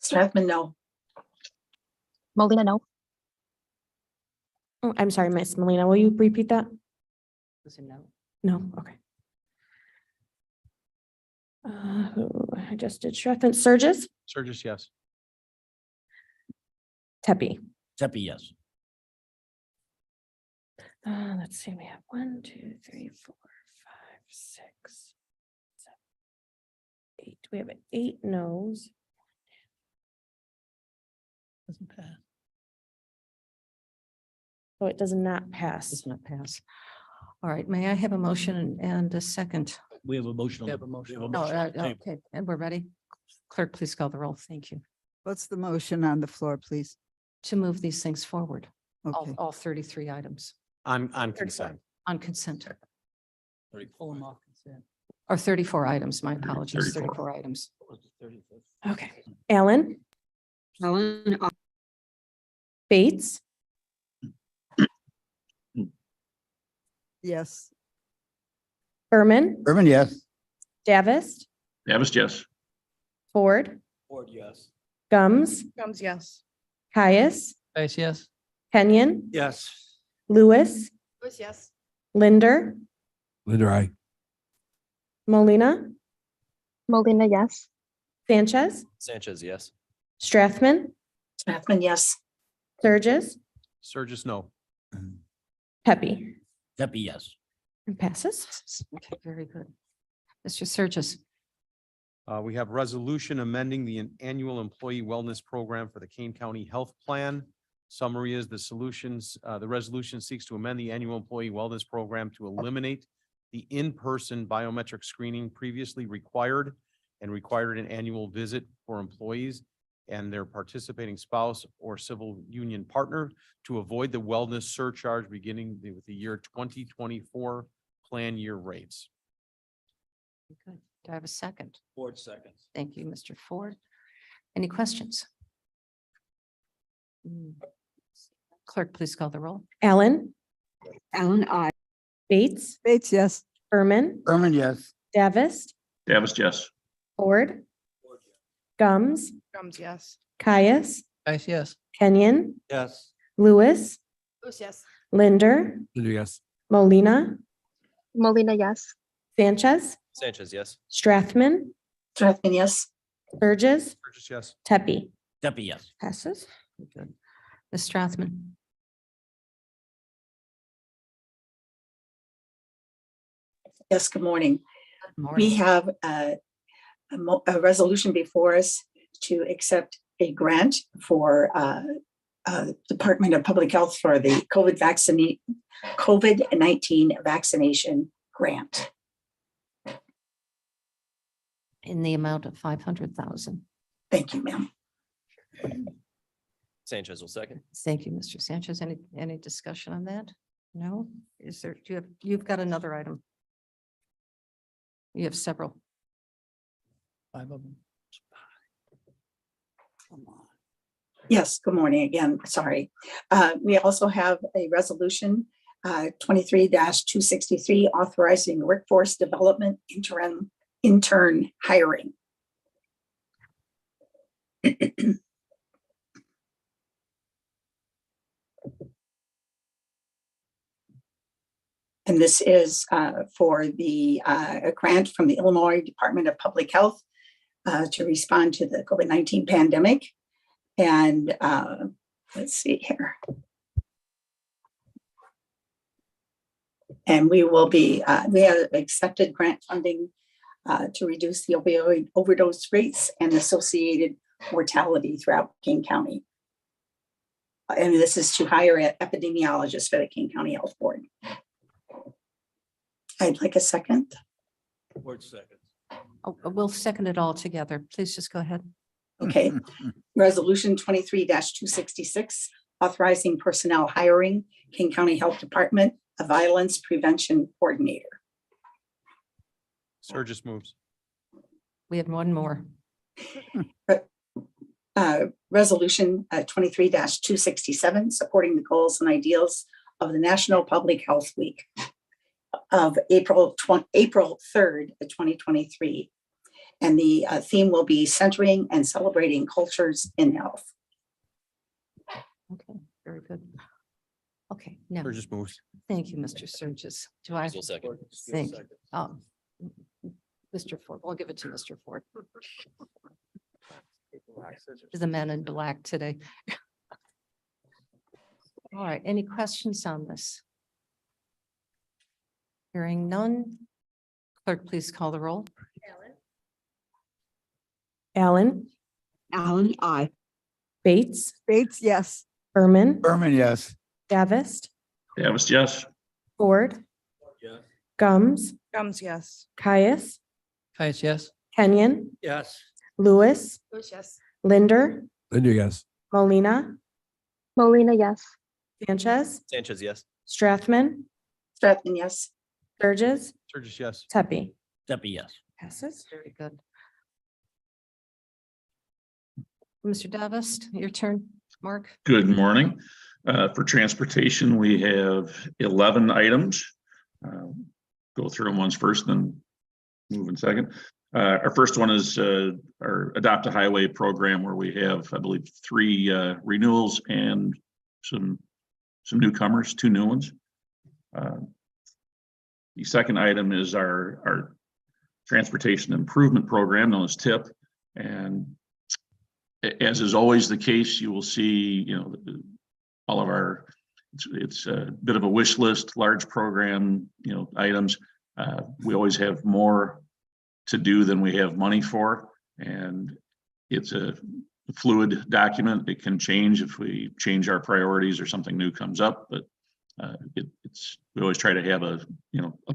Strathman, no. Molina, no. oh, I'm sorry, Miss Molina, will you repeat that? No. No, okay. Who I just did Strathman, Surges, Surges, yes. Tepe. Tepe, yes. Let's see, we have 1, 2, 3, 4, 5, 6, 7, 8. We have 8 no's. Doesn't pass. So it does not pass. Does not pass. All right, may I have a motion and a second? We have a motion. We have a motion. We have a No, motion on the table. okay, and we're ready. Clerk, please call the roll. Thank you. What's the motion on the floor, please? To move these things forward, Okay. all 33 items On consent. on consent, Pull them off consent. or 34 items, my apologies, 34. 34 items. Okay. Allen, Allen, Bates, Yes. Berman, Berman, yes. Davis, Davis, yes. Ford, Ford, yes. Gums, Gums, yes. Caius, Guys, yes. Kenyon, Yes. Lewis, Lewis, yes. Linder, Linda, I. Molina, Molina, yes. Sanchez, Sanchez, yes. Strathman, Strathman, yes. Surges, Surges, no. Pepe. Tepe, yes. And passes. Okay, very good. Mr. Surges, We have resolution amending the annual employee wellness program for the Kane County Health Plan. Summary is the resolution seeks to amend the annual employee wellness program to eliminate the in-person biometric screening previously required and required an annual visit for employees and their participating spouse or civil union partner to avoid the wellness surcharge beginning with the year 2024 plan year rates. good. Do I have a second? Ford, seconds. Thank you, Mr. Ford. Any questions? Clerk, please call the roll. Allen, Allen, Bates, Bates, yes. Berman, Berman, yes. Davis, Davis, yes. Ford, Gums, Gums, yes. Caius, Guys, yes. Kenyon, Yes. Lewis, Lewis, yes. Linder, Linda, yes. Molina, Molina, yes. Sanchez, Sanchez, yes. Strathman, Strathman, yes. Surges, Surges, yes. Tepe. Tepe, yes. Passes. Good. Ms. Strathman. Yes, good morning. Good morning. We have a resolution before us to accept a grant for Department of Public Health for the COVID-19 vaccination grant. in the amount of 500,000. Thank you, ma'am. Sanchez will second. Thank you, Mr. Sanchez. Any discussion on that? No? Is there, you've got another item? You have several. 5 of them. Yes, good morning again. Sorry. We also have a resolution 23-263 authorizing workforce development intern hiring. And this is for the a grant from the Illinois Department of Public Health to respond to the COVID-19 pandemic. And let's see here. And we will be, we have accepted grant funding to reduce the opioid overdose rates and associated mortality throughout King County. And this is to hire epidemiologists for the King County Health Board. I'd like a second. Word second. Oh, we'll second it all together. Please just go ahead. Okay. Resolution 23-266, authorizing personnel hiring, King County Health Department, a violence prevention coordinator. Surges moves. We have one more. Resolution 23-267, supporting the goals and ideals of the National Public Health Week of April 3rd, 2023. And the theme will be centering and celebrating cultures in health. Okay, very good. Okay, now, Surges moves. thank you, Mr. Surges. Do I Will second. think, Mr. Ford, I'll give it to Mr. Ford. The man in black today. All right, any questions on this? Hearing none. Clerk, please call the roll. Allen, Allen, aye. Bates, Bates, yes. Berman, Berman, yes. Davist, Davis, yes. Ford, Yes. Gums, Gums, yes. Caius, Caius, yes. Kenyon, Yes. Lewis, Yes. Linder, Linda, yes. Molina, Molina, yes. Sanchez, Sanchez, yes. Strathman, Strathman, yes. Sturgis, Surges, yes. Tepe. Debbie, yes. Passes. Very good. Mr. Davist, your turn. Mark? Good morning. For transportation, we have 11 items. Go through them once first, then move in second. Our first one is our Adopt a Highway program, where we have, I believe, 3 renewals and some newcomers, 2 new ones. The second item is our Transportation Improvement Program, known as TIP. And as is always the case, you will see, all of our, it's a bit of a wish list, large program, items. We always have more to do than we have money we and it's a fluid document. It can change if we change our priorities or something new comes up, but we always try to have a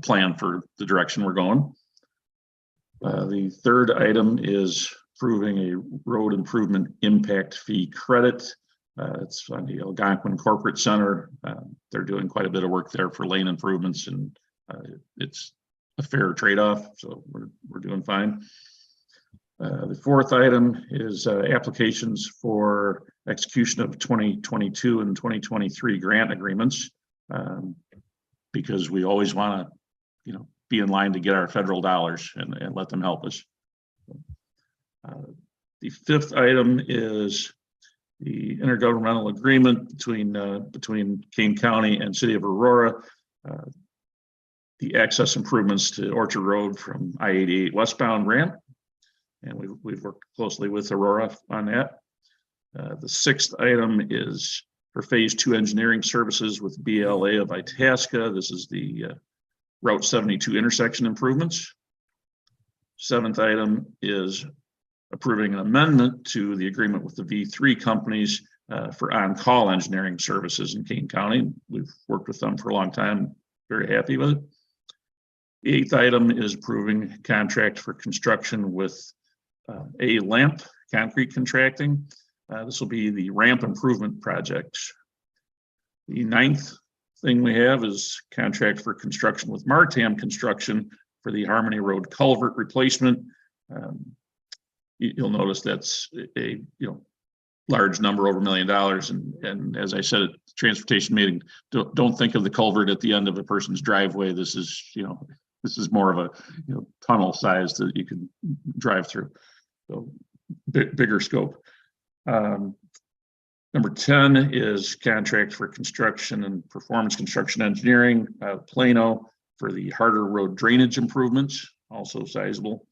plan for the direction we're going. The third item is approving a road improvement impact fee credit. It's on the Algonquin Corporate Center. They're doing quite a bit of work there for lane improvements, and it's a fair trade-off, so we're doing fine. The fourth item is applications for execution of 2022 and 2023 grant agreements, because we always want to, be in line to get our federal dollars and let them help us. The fifth item is the intergovernmental agreement between Kane County and City of Aurora. The access improvements to Orchard Road from I-88 westbound ramp. And we've worked closely with Aurora on that. The sixth item is for phase 2 engineering services with BLA of Itasca. This is the Route 72 intersection improvements. Seventh item is approving an amendment to the agreement with the V3 companies for on-call engineering services in Kane County. We've worked with them for a long time, very happy with it. The eighth item is approving contract for construction with A Lamp Concrete Contracting. This will be the ramp improvement project. The ninth thing we have is contract for construction with Martam Construction for the Harmony Road culvert replacement. You'll notice that's a large number, over $1 million. And as I said at the transportation meeting, don't think of the culvert at the end of a person's driveway. This is more of a tunnel size that you can drive through. So bigger scope. Number 10 is contract for construction and performance construction engineering, Plano, for the Harder Road drainage improvements, also sizable.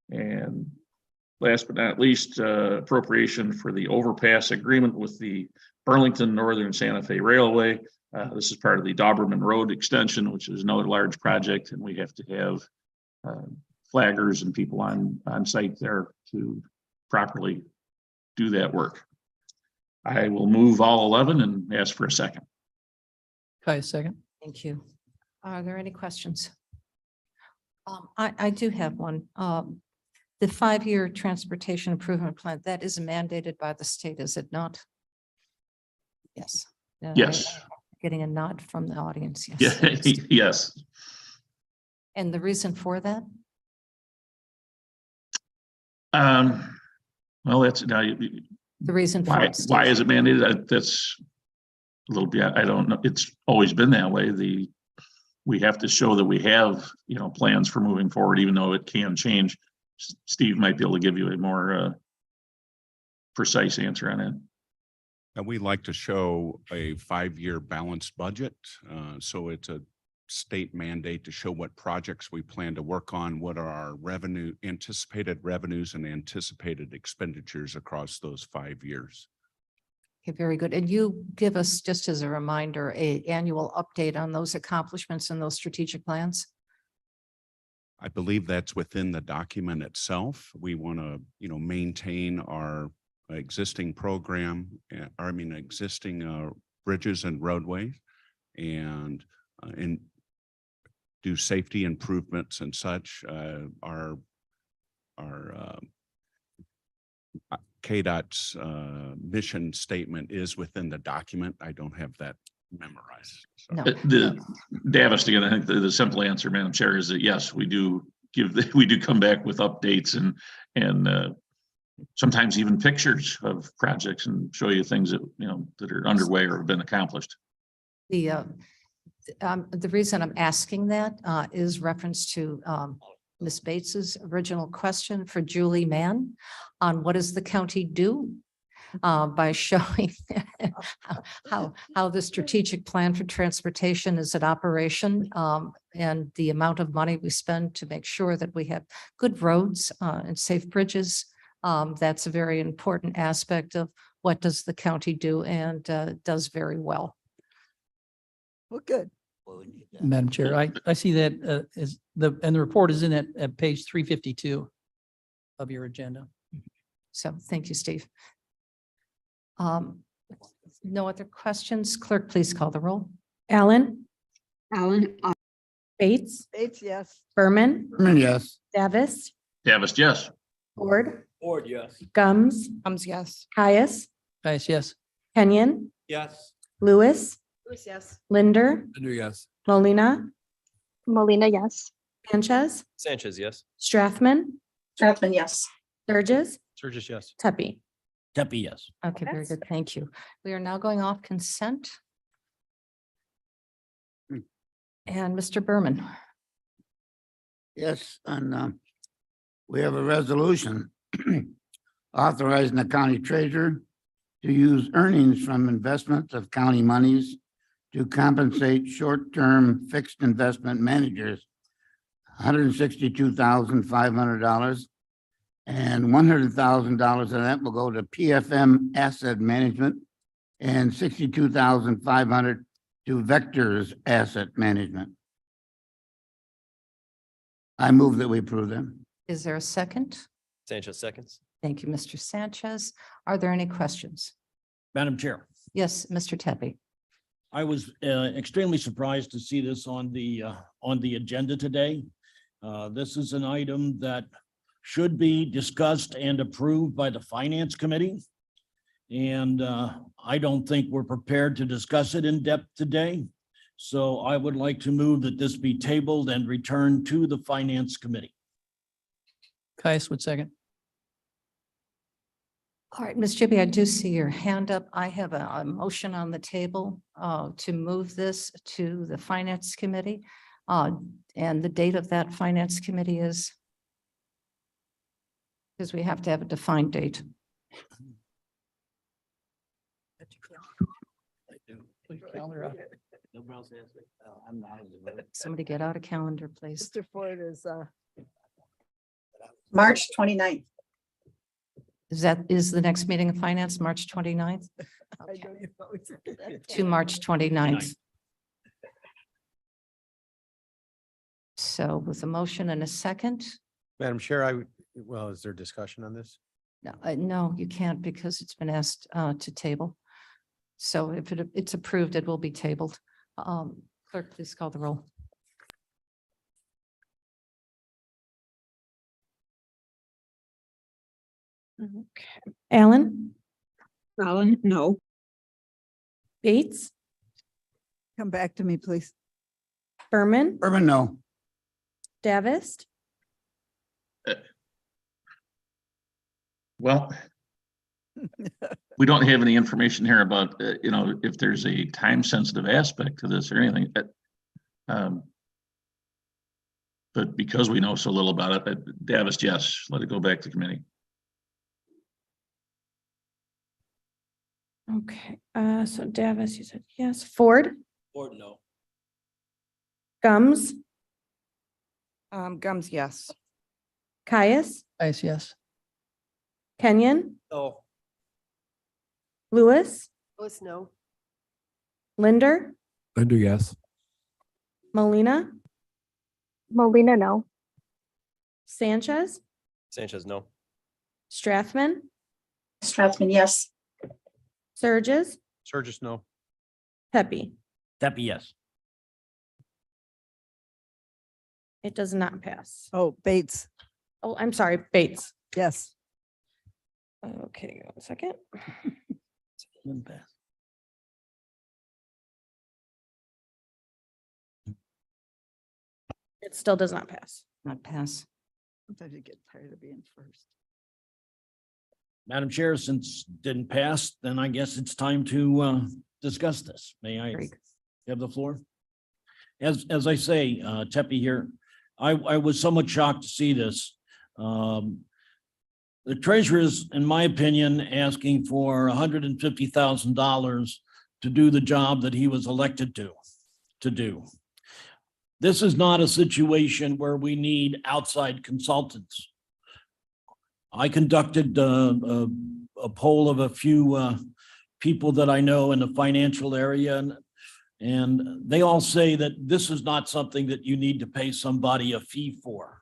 And last but not least, appropriation for the overpass agreement with the Burlington Northern Santa Fe Railway. This is part of the Doberman Road extension, which is another large project, and we have to have flaggers and people on site there to properly do that work. I will move all 11 and ask for a second. Kai, second. Thank you. Are there any questions? I do have one. The 5-year transportation improvement plan, that is mandated by the state, is it not? Yes. Yes. Getting a nod from the audience. Yes. Yeah, it is. yes. And the reason for that? Well, that's now. The reason for it, Why is it mandated? That's a little bit, I don't know. It's always been that way. We have to show that we have, plans for moving forward, even though it can change. Steve might be able to give you a more precise answer on it. And we like to show a 5-year balanced budget. So it's a state mandate to show what projects we plan to work on, what are our anticipated revenues and anticipated expenditures across those 5 years. Okay, very good. And you give us, just as a reminder, an annual update on those accomplishments and those strategic plans? I believe that's within the document itself. We want to, maintain our existing program, existing bridges and roadways, and do safety improvements and such. Our KDOT's mission statement is within the document. I don't have that memorized. So. No. Davis, again, I think the simple answer, Madam Chair, is that yes, we do come back with updates and sometimes even pictures of projects and show you things that that are underway or have been accomplished. The reason I'm asking that is reference to Ms. Bates's original question for Julie Mann on what does the county do by showing how the strategic plan for transportation is in operation and the amount of money we spend to make sure that we have good roads and safe bridges. That's a very important aspect of what does the county do and does very well. Well, good. Madam Chair, I see that and the report is in at page 352 of your agenda. So thank you, Steve. No other questions? Clerk, please call the roll. Allen, Allen, Bates, Bates, yes. Berman, Yes. Davis, Davis, yes. Ford, Ford, yes. Gums, Yes. Caius, Guys, yes. Kenyon, Yes. Lewis, Yes. Linder, Yes. Molina, Molina, yes. Sanchez, Sanchez, yes. Strathman, Strathman, yes. Sturgis, Sturgis, yes. Tuppy. Tuppy, yes. Okay, very good. Thank you. We are now going off consent. And Mr. Berman. Yes, and we have a resolution authorizing the county treasurer to use earnings from investments of county monies to compensate short-term fixed investment managers, $162,500. And $100,000 of that will go to PFM Asset Management and $62,500 to Vectors Asset Management. I move that we approve them. Is there a second? Sanchez seconds. Thank you, Mr. Sanchez. Are there any questions? Madam Chair, Yes, Mr. Tepe. I was extremely surprised to see this on the agenda today. This is an item that should be discussed and approved by the Finance Committee. And I don't think we're prepared to discuss it in depth today. So I would like to move that this be tabled and returned to the Finance Committee. Caius would second. All right, Ms. Jibby, I do see your hand up. I have a motion on the table to move this to the Finance Committee. And the date of that Finance Committee is? Because we have to have a defined date. Somebody get out a calendar, please. Mr. Ford is, March 29th. Is the next meeting of finance, March 29th I know you always say that. to March 29th? So with a motion and a second, Madam Chair, well, is there discussion on this? no, you can't because it's been asked to table. So if it's approved, it will be tabled. Clerk, please call the roll. Okay. Allen, Allen, no. Bates, Come back to me, please. Berman, Urban, no. Davis, Well, we don't have any information here about, if there's a time sensitive aspect to this or anything. But because we know so little about it, Davis, yes, let it go back to committee. okay, so Davis, you said yes, Ford, Ford, no. Gums, Gums, yes. Caius, Caius, yes. Kenyon, No. Lewis, Lewis, no. Linder, Linder, yes. Molina, Molina, no. Sanchez, Sanchez, no. Strathman, Strathman, yes. Surges, Surges, no. Pepe. Pepe, yes. It does not pass. Oh, Bates, Oh, I'm sorry, Bates. yes. Okay, 1 second. It still does not pass. Not pass. Sometimes you get tired of being first. Madam Chair, since it didn't pass, then I guess it's time to discuss this. May I have the floor? As I say, Tepe here, I was somewhat shocked to see this. The treasurer is, in my opinion, asking for $150,000 to do the job that he was elected to do. This is not a situation where we need outside consultants. I conducted a poll of a few people that I know in the financial area, and they all say that this is not something that you need to pay somebody a fee for.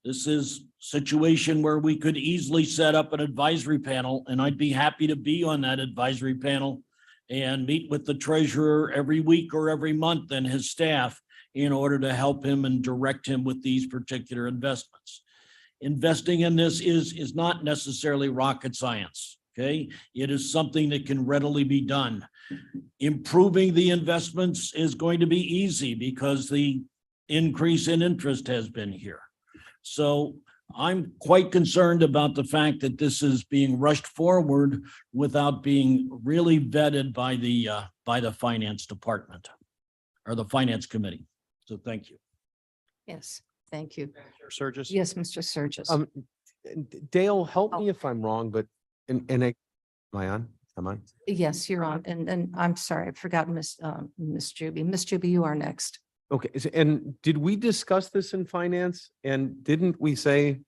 This is a situation where we could easily set up an advisory panel, and I'd be happy to be on that advisory panel and meet with the treasurer every week or every month and his staff in order to help him and direct him with these particular investments. Investing in this is not necessarily rocket science, okay? It is something that can readily be done. Improving the investments is going to be easy because the increase in interest has been here. So I'm quite concerned about the fact that this is being rushed forward without being really vetted by the finance department or the finance committee. So thank you. Yes, thank you. Surges? Yes, Mr. Surges. Dale, help me if I'm wrong, but, am I on? Am I? Yes, you're on. And I'm sorry, I forgot Miss Juby. Miss Juby, you are next. Okay, and did we discuss this in finance? And didn't we say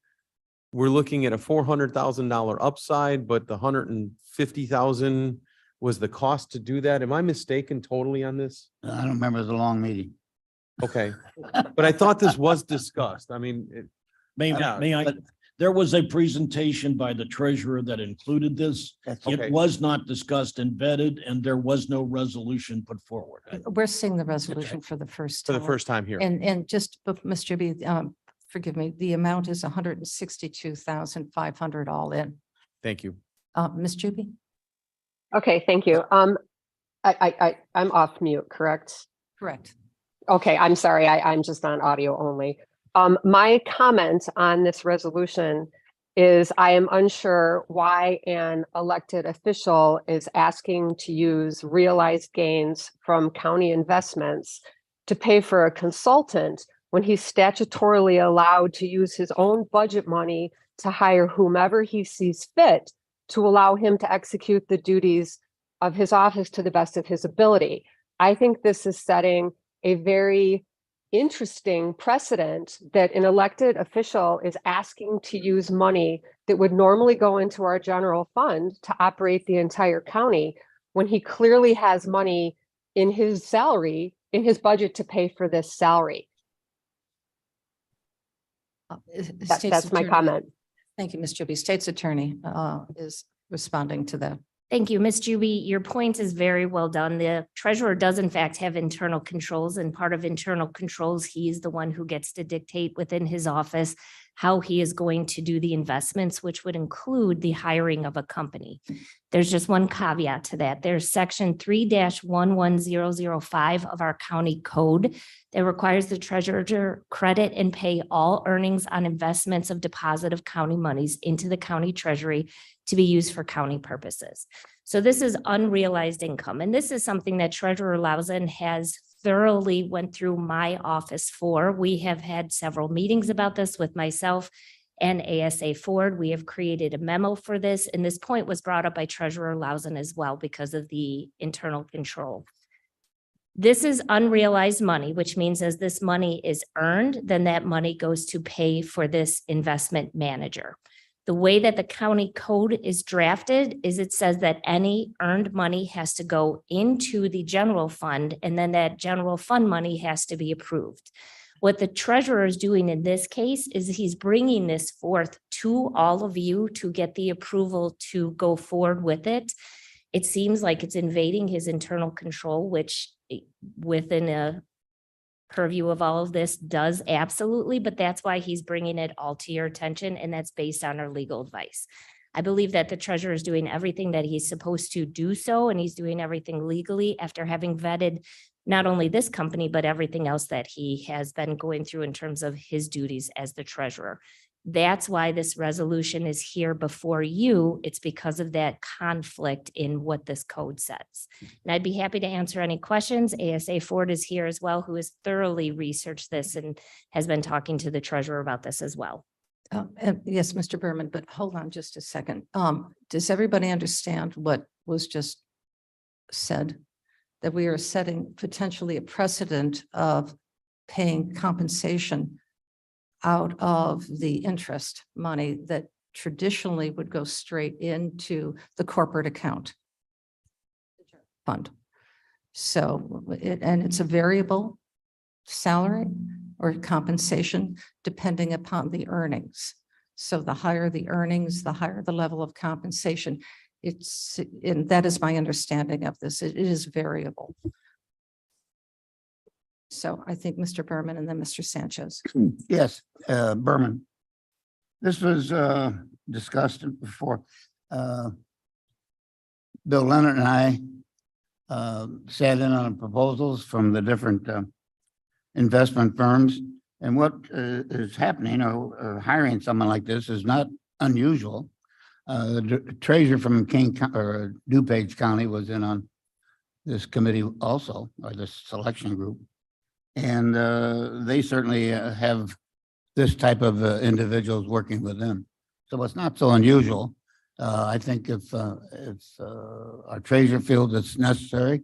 we're looking at a $400,000 upside, but the 150,000 was the cost to do that? Am I mistaken totally on this? I don't remember the long meeting. Okay, but I thought this was discussed. I mean, May Yeah, I, There was a presentation by the treasurer that included this. That's okay. It was not discussed and vetted, and there was no resolution put forward. We're seeing the resolution for the first For time. the first time here. And just, Mr. B, forgive me, the amount is 162,500 all in. Thank you. Ms. Juby? Okay, thank you. I'm off mute, correct? Correct. Okay, I'm sorry. I'm just on audio only. My comment on this resolution is I am unsure why an elected official is asking to use realized gains from county investments to pay for a consultant when he's statutorily allowed to use his own budget money to hire whomever he sees fit to allow him to execute the duties of his office to the best of his ability. I think this is setting a very interesting precedent that an elected official is asking to use money that would normally go into our general fund to operate the entire county when he clearly has money in his salary, in his budget to pay for this salary. That's my comment. Thank you, Ms. Juby. State's Attorney is responding to that. Thank you, Ms. Juby. Your point is very well done. The treasurer does in fact have internal controls, and part of internal controls, he is the one who gets to dictate within his office how he is going to do the investments, which would include the hiring of a company. There's just one caveat to that. There's section 3-11005 of our county code that requires the treasurer to credit and pay all earnings on investments of deposit of county monies into the county treasury to be used for county purposes. So this is unrealized income. And this is something that Treasurer Lausen has thoroughly went through my office for. We have had several meetings about this with myself and ASA Ford. We have created a memo for this, and this point was brought up by Treasurer Lausen as well because of the internal control. This is unrealized money, which means as this money is earned, then that money goes to pay for this investment manager. The way that the county code is drafted is it says that any earned money has to go into the general fund, and then that general fund money has to be approved. What the treasurer is doing in this case is he's bringing this forth to all of you to get the approval to go forward with it. It seems like it's invading his internal control, which within a purview of all of this does absolutely, but that's why he's bringing it all to your attention, and that's based on our legal advice. I believe that the treasurer is doing everything that he's supposed to do so, and he's doing everything legally after having vetted not only this company, but everything else that he has been going through in terms of his duties as the treasurer. That's why this resolution is here before you. It's because of that conflict in what this code says. And I'd be happy to answer any questions. ASA Ford is here as well, who has thoroughly researched this and has been talking to the treasurer about this as well. Yes, Mr. Berman, but hold on just a second. Does everybody understand what was just said? That we are setting potentially a precedent of paying compensation out of the interest money that traditionally would go straight into the corporate account fund. So, and it's a variable salary or compensation depending upon the earnings. So the higher the earnings, the higher the level of compensation. And that is my understanding of this. It is variable. So I think Mr. Berman and then Mr. Sanchez. Yes, Berman. This was discussed before. Bill Leonard and I sat in on proposals from the different investment firms. And what is happening or hiring someone like this is not unusual. The treasurer from DuPage County was in on this committee also, or this selection group. And they certainly have this type of individuals working with them. So it's not so unusual. I think if our treasurer feels it's necessary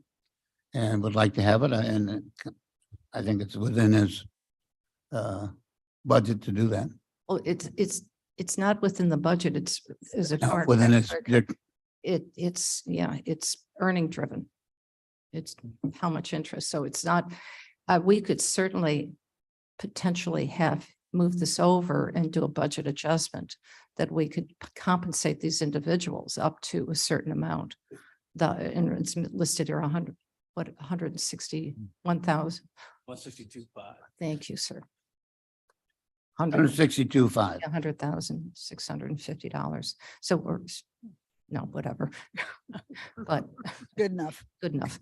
and would like to have it, and I think it's within his budget to do that. Well, it's not within the budget. It's a Not part within his, it's earning driven. It's how much interest. So it's not, we could certainly potentially have move this over and do a budget adjustment, that we could compensate these individuals up to a certain amount. And it's listed here 161,000. 162.5. Thank you, sir. 162.5. $100,650. So no, whatever. But Good enough. good enough.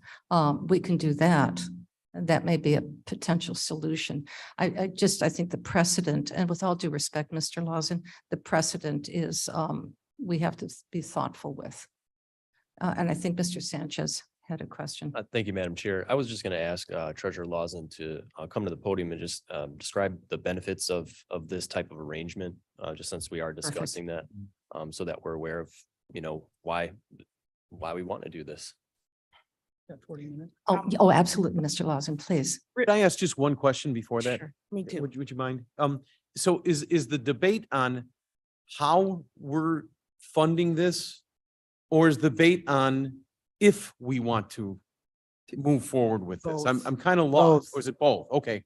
We can do that. That may be a potential solution. I think the precedent, and with all due respect, Mr. Lawson, the precedent is, we have to be thoughtful with. And I think Mr. Sanchez had a question. Thank you, Madam Chair. I was just going to ask Treasurer Lawson to come to the podium and just describe the benefits of this type of arrangement, just since we are discussing that, so that we're aware of, why we want to do this. Got 40 minutes. Oh, absolutely, Mr. Lawson, please. Could I ask just one question before that? Sure. Me too. Would you mind? So is the debate on how we're funding this? Or is the debate on if we want to move forward with this? I'm kind of lost. Or is it both? Okay.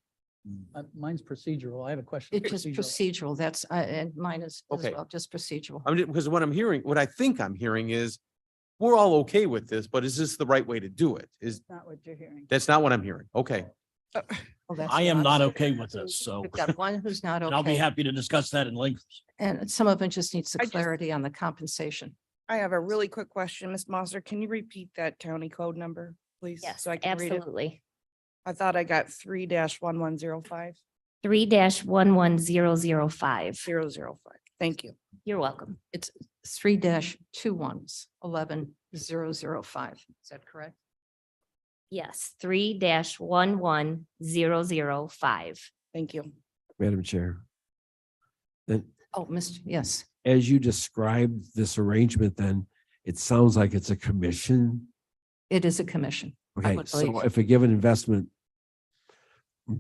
Mine's procedural. I have a question. It's just procedural. That's, and mine is as Okay. well, just procedural. Because what I think I'm hearing is, we're all okay with this, but is this the right way to do it? Not what you're hearing. That's not what I'm hearing. Okay. Oh, that's I am not not- okay with this, so We've got one who's not and I'll be okay. happy to discuss that in length. And some of it just needs some I just- clarity on the compensation. I have a really quick question, Ms. Moser. Can you repeat that county code number, please? Yes, So I can read it. absolutely. I thought I got 3-1105. 3-11005. 005. Thank you. You're welcome. It's 3-2111-005. Is that correct? Yes, 3-11005. Thank you. Madam Chair. Then, Oh, yes. as you described this arrangement, then it sounds like it's a commission. It is a commission. I Okay, would so believe. if a given investment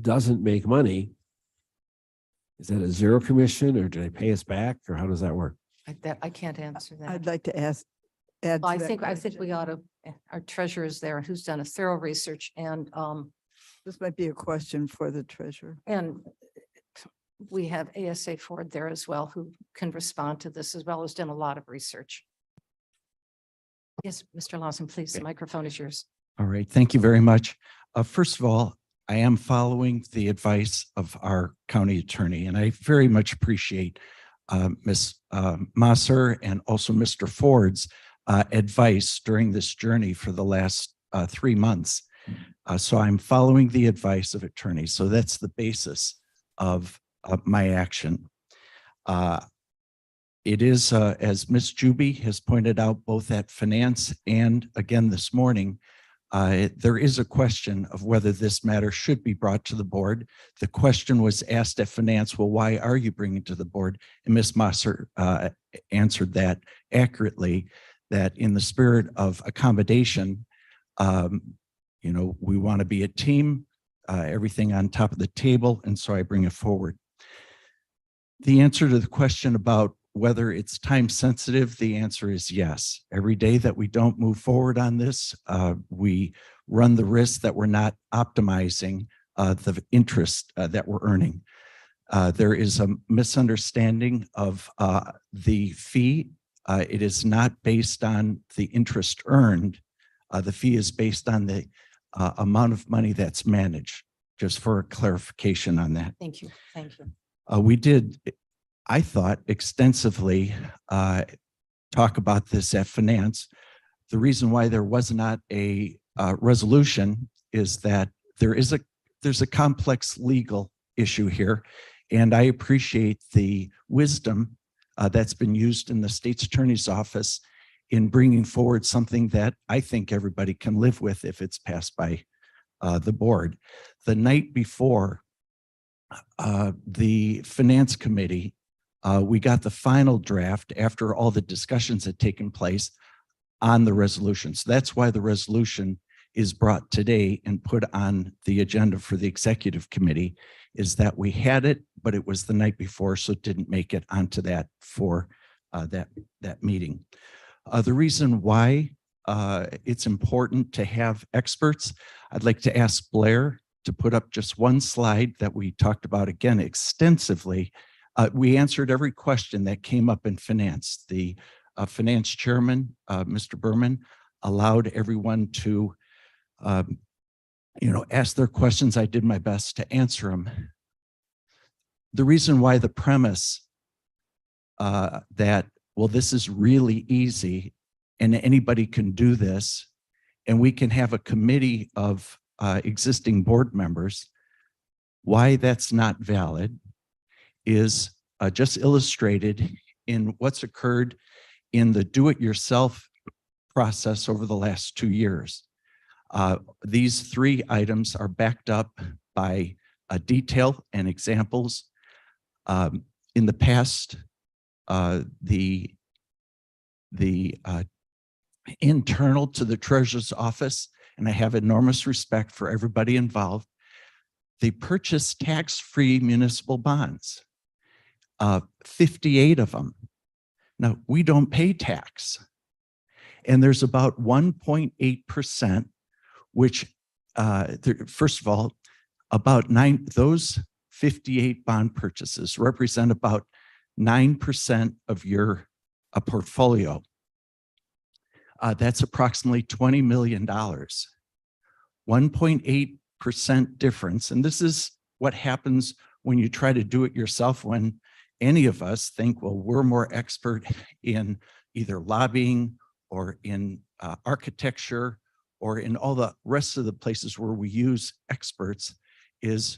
doesn't make money, is that a zero commission or do they pay us back or how does that work? I can't answer that. I'd like to add Well, to I that think question. we ought to, our treasurer is there who's done a thorough research and, This might be a question for the treasurer. and we have ASA Ford there as well, who can respond to this as well as done a lot of research. Yes, Mr. Lawson, please, the microphone is yours. All right, thank you very much. First of all, I am following the advice of our county attorney, and I very much appreciate Ms. Masser and also Mr. Ford's advice during this journey for the last 3 months. So I'm following the advice of attorneys. So that's the basis of my action. It is, as Ms. Juby has pointed out, both at finance and again this morning, there is a question of whether this matter should be brought to the board. The question was asked at finance, well, why are you bringing it to the board? And Ms. Masser answered that accurately, that in the spirit of accommodation, we want to be a team, everything on top of the table, and so I bring it forward. The answer to the question about whether it's time sensitive, the answer is yes. Every day that we don't move forward on this, we run the risk that we're not optimizing the interest that we're earning. There is a misunderstanding of the fee. It is not based on the interest earned. The fee is based on the amount of money that's managed, just for clarification on that. Thank you. Thank you. We did, I thought, extensively talk about this at finance. The reason why there was not a resolution is that there's a complex legal issue here. And I appreciate the wisdom that's been used in the state's attorney's office in bringing forward something that I think everybody can live with if it's passed by the board. The night before the finance committee, we got the final draft after all the discussions had taken place on the resolution. So that's why the resolution is brought today and put on the agenda for the executive committee, is that we had it, but it was the night before, so it didn't make it onto that for that meeting. The reason why it's important to have experts, I'd like to ask Blair to put up just one slide that we talked about again extensively. We answered every question that came up in finance. The finance chairman, Mr. Berman, allowed everyone to ask their questions. I did my best to answer them. The reason why the premise that, well, this is really easy and anybody can do this, and we can have a committee of existing board members, why that's not valid is just illustrated in what's occurred in the do-it-yourself process over the last 2 years. These 3 items are backed up by detail and examples. In the past, the internal to the treasurer's office, and I have enormous respect for everybody involved, they purchased tax-free municipal bonds, 58 of them. Now, we don't pay tax. And there's about 1.8%, which, first of all, those 58 bond purchases represent about 9% of your portfolio. That's approximately $20 million. 1.8% difference. And this is what happens when you try to do it yourself, when any of us think, well, we're more expert in either lobbying or in architecture or in all the rest of the places where we use experts, is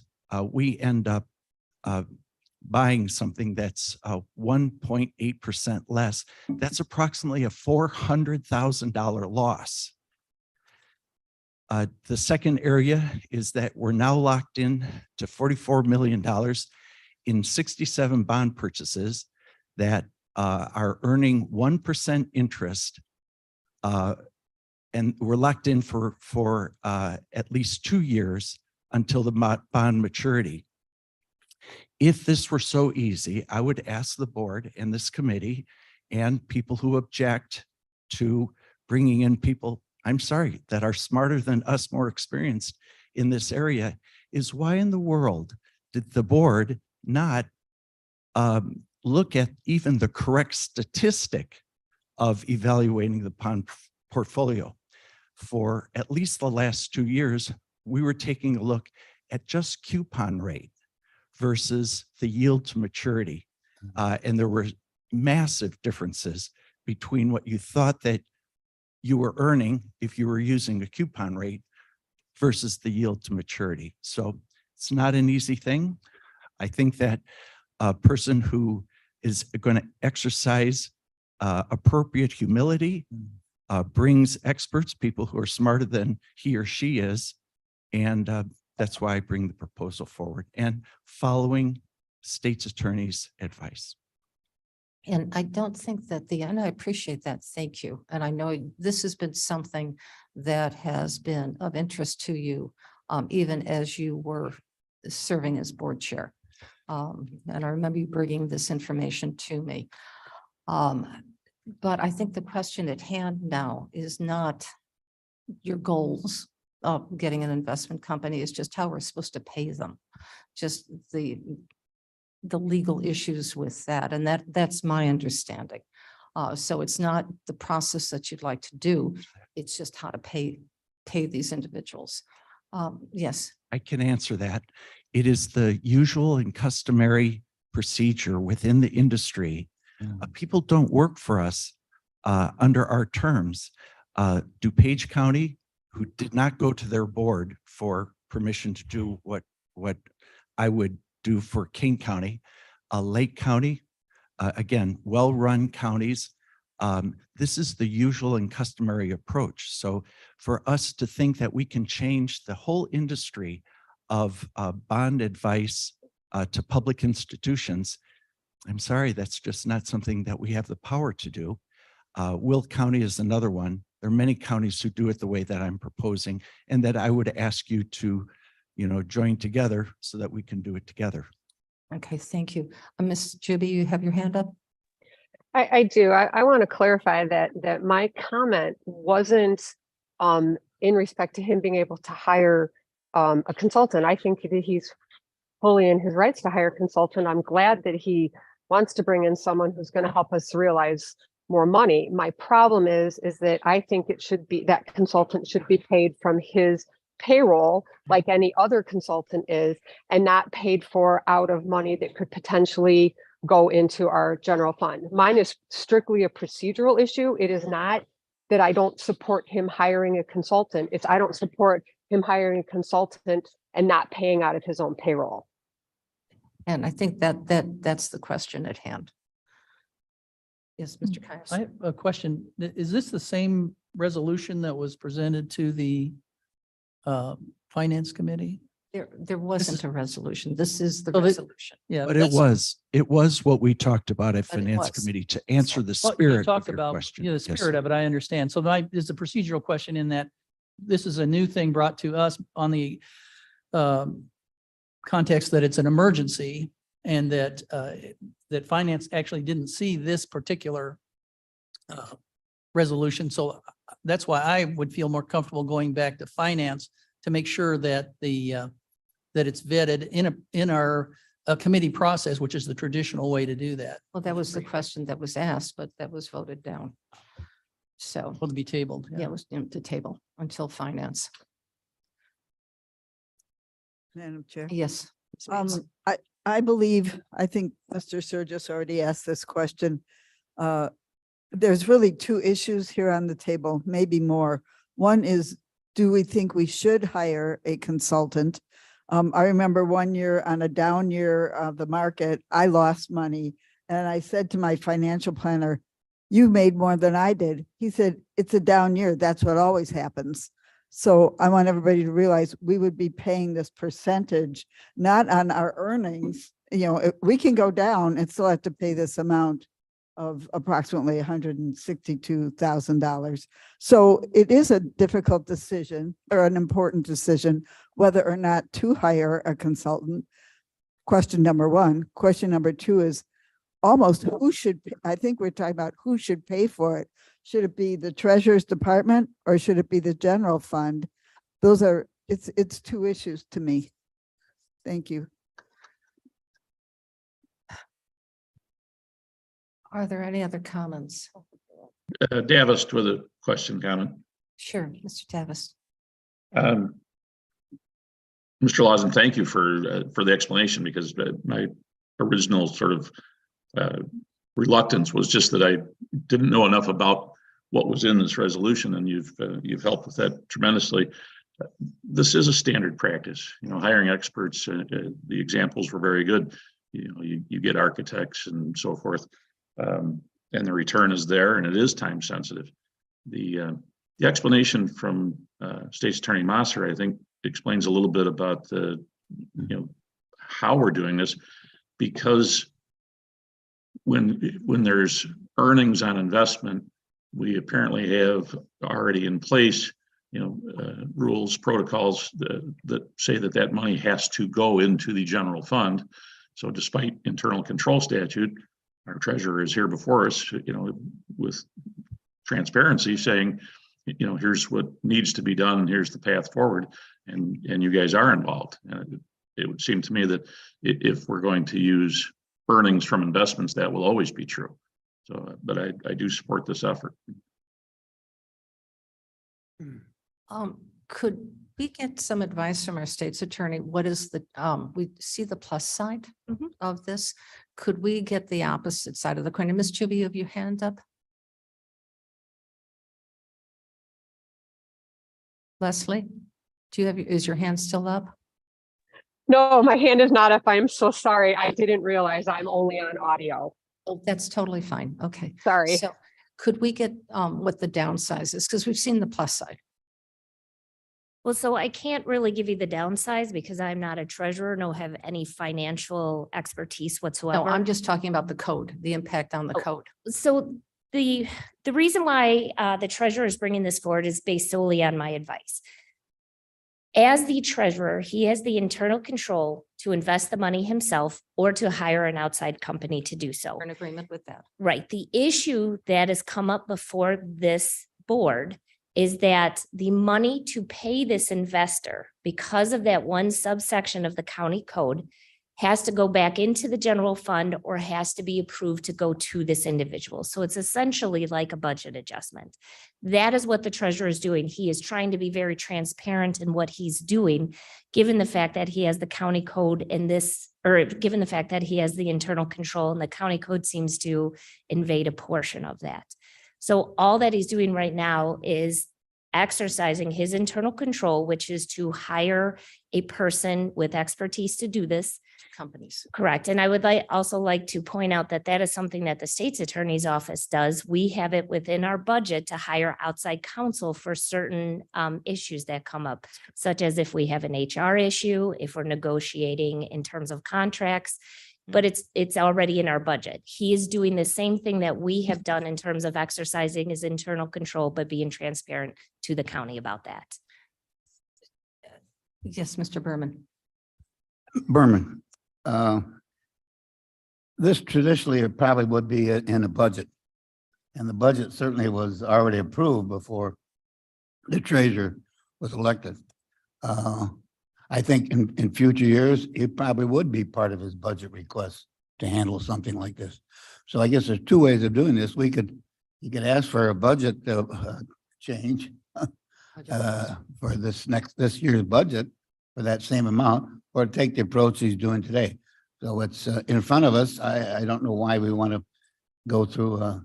we end up buying something that's 1.8% less. That's approximately a $400,000 loss. The second area is that we're now locked in to $44 million in 67 bond purchases that are earning 1% interest, and we're locked in for at least 2 years until the bond maturity. If this were so easy, I would ask the board and this committee and people who object to bringing in people, I'm sorry, that are smarter than us, more experienced in this area, is why in the world did the board not look at even the correct statistic of evaluating the bond portfolio? For at least the last 2 years, we were taking a look at just coupon rate versus the yield to maturity. And there were massive differences between what you thought that you were earning if you were using a coupon rate versus the yield to maturity. So it's not an easy thing. I think that a person who is going to exercise appropriate humility brings experts, people who are smarter than he or she is, and that's why I bring the proposal forward and following state's attorney's advice. And I don't think that and I appreciate that. Thank you. And I know this has been something that has been of interest to you, even as you were serving as board chair. And I remember you bringing this information to me. But I think the question at hand now is not your goals of getting an investment company, is just how we're supposed to pay them. Just the legal issues with that. And that's my understanding. So it's not the process that you'd like to do. It's just how to pay these individuals. Yes. I can answer that. It is the usual and customary procedure within the industry. People don't work for us under our terms. DuPage County, who did not go to their board for permission to do what I would do for King County, Lake County, again, well-run counties. This is the usual and customary approach. So for us to think that we can change the whole industry of bond advice to public institutions, I'm sorry, that's just not something that we have the power to do. Will County is another one. There are many counties who do it the way that I'm proposing, and that I would ask you to, join together so that we can do it together. Okay, thank you. Ms. Juby, you have your hand up? I do. I want to clarify that my comment wasn't in respect to him being able to hire a consultant. I think that he's fully in his rights to hire a consultant. I'm glad that he wants to bring in someone who's going to help us realize more money. My problem is that I think it should be, that consultant should be paid from his payroll like any other consultant is, and not paid for out of money that could potentially go into our general fund. Mine is strictly a procedural issue. It is not that I don't support him hiring a consultant. It's I don't support him hiring a consultant and not paying out of his own payroll. And I think that's the question at hand. Yes, Mr. Caius. I have a question. Is this the same resolution that was presented to the Finance Committee? There wasn't a resolution. This is the So the- resolution. Yeah. But that's- it was what we talked about at But it Finance was. Committee to answer the Well, you spirit of talked your about, question. the Yes, spirit of it, I understand. So there's a procedural question in that this is a new thing brought to us on the context that it's an emergency and that that finance actually didn't see this particular resolution. So that's why I would feel more comfortable going back to finance to make sure that that it's vetted in our committee process, which is the traditional way to do that. Well, that was the question that was asked, but that was voted down. So, Will be tabled. yeah, it was in the table until finance. Madam Chair. Yes. Ms. Bates. I believe, I think Mr. Surges already asked this question. There's really two issues here on the table, maybe more. One is, do we think we should hire a consultant? I remember one year on a down year of the market, I lost money. And I said to my financial planner, you made more than I did. He said, it's a down year. That's what always happens. So I want everybody to realize we would be paying this percentage, not on our earnings. You know, we can go down and still have to pay this amount of approximately $162,000. So it is a difficult decision or an important decision, whether or not to hire a consultant. Question number one. Question number two is almost who should, I think we're talking about who should pay for it. Should it be the Treasurer's Department or should it be the general fund? Those are, it's two issues to me. Thank you. Are there any other comments? Davis with a question, comment. Sure, Mr. Tavis. Mr. Lawson, thank you for the explanation, because my original sort of reluctance was just that I didn't know enough about what was in this resolution, and you've helped with that tremendously. This is a standard practice, you know, hiring experts. The examples were very good. You know, you get architects and so forth, and the return is there, and it is time sensitive. The explanation from State's Attorney Mosser, I think, explains a little bit about the, you know, how we're doing this, because when there's earnings on investment, we apparently have already in place, you know, rules, protocols that say that money has to go into the general fund. So despite internal control statute, our treasurer is here before us, you know, with transparency saying, you know, here's what needs to be done, here's the path forward, and you guys are involved. It would seem to me that if we're going to use earnings from investments, that will always be true. So, but I do support this effort. Could we get some advice from our state's attorney? What is the, we see the plus side of this. Could we get the opposite side of the coin? And Ms. Chuby, you have your hand up? Leslie, do you have, is your hand still up? No, my hand is not up. I'm so sorry. I didn't realize I'm only on audio. Oh, that's totally fine. Okay. Sorry. So could we get what the downside is? Because we've seen the plus side. Well, so I can't really give you the downsides because I'm not a treasurer, nor have any financial expertise whatsoever. No, I'm just talking about the code, the impact on the code. So the reason why the treasurer is bringing this forward is based solely on my advice. As the treasurer, he has the internal control to invest the money himself or to hire an outside company to do so. We're in agreement with that. Right. The issue that has come up before this board is that the money to pay this investor, because of that one subsection of the county code, has to go back into the general fund or has to be approved to go to this individual. So it's essentially like a budget adjustment. That is what the treasurer is doing. He is trying to be very transparent in what he's doing, given the fact that he has the county code in this, or given the fact that he has the internal control and the county code seems to invade a portion of that. So all that he's doing right now is exercising his internal control, which is to hire a person with expertise to do this. Companies. Correct. And I would also like to point out that that is something that the state's attorney's office does. We have it within our budget to hire outside counsel for certain issues that come up, such as if we have an HR issue, if we're negotiating in terms of contracts, but it's already in our budget. He is doing the same thing that we have done in terms of exercising his internal control, but being transparent to the county about that. Yes, Mr. Berman. Berman, this traditionally it probably would be in a budget. And the budget certainly was already approved before the treasurer was elected. I think in future years, it probably would be part of his budget request to handle something like this. So I guess there's two ways of doing this. You could ask for a budget change for this year's budget for that same amount, or take the approach he's doing today. So it's in front of us. I don't know why we want to go through,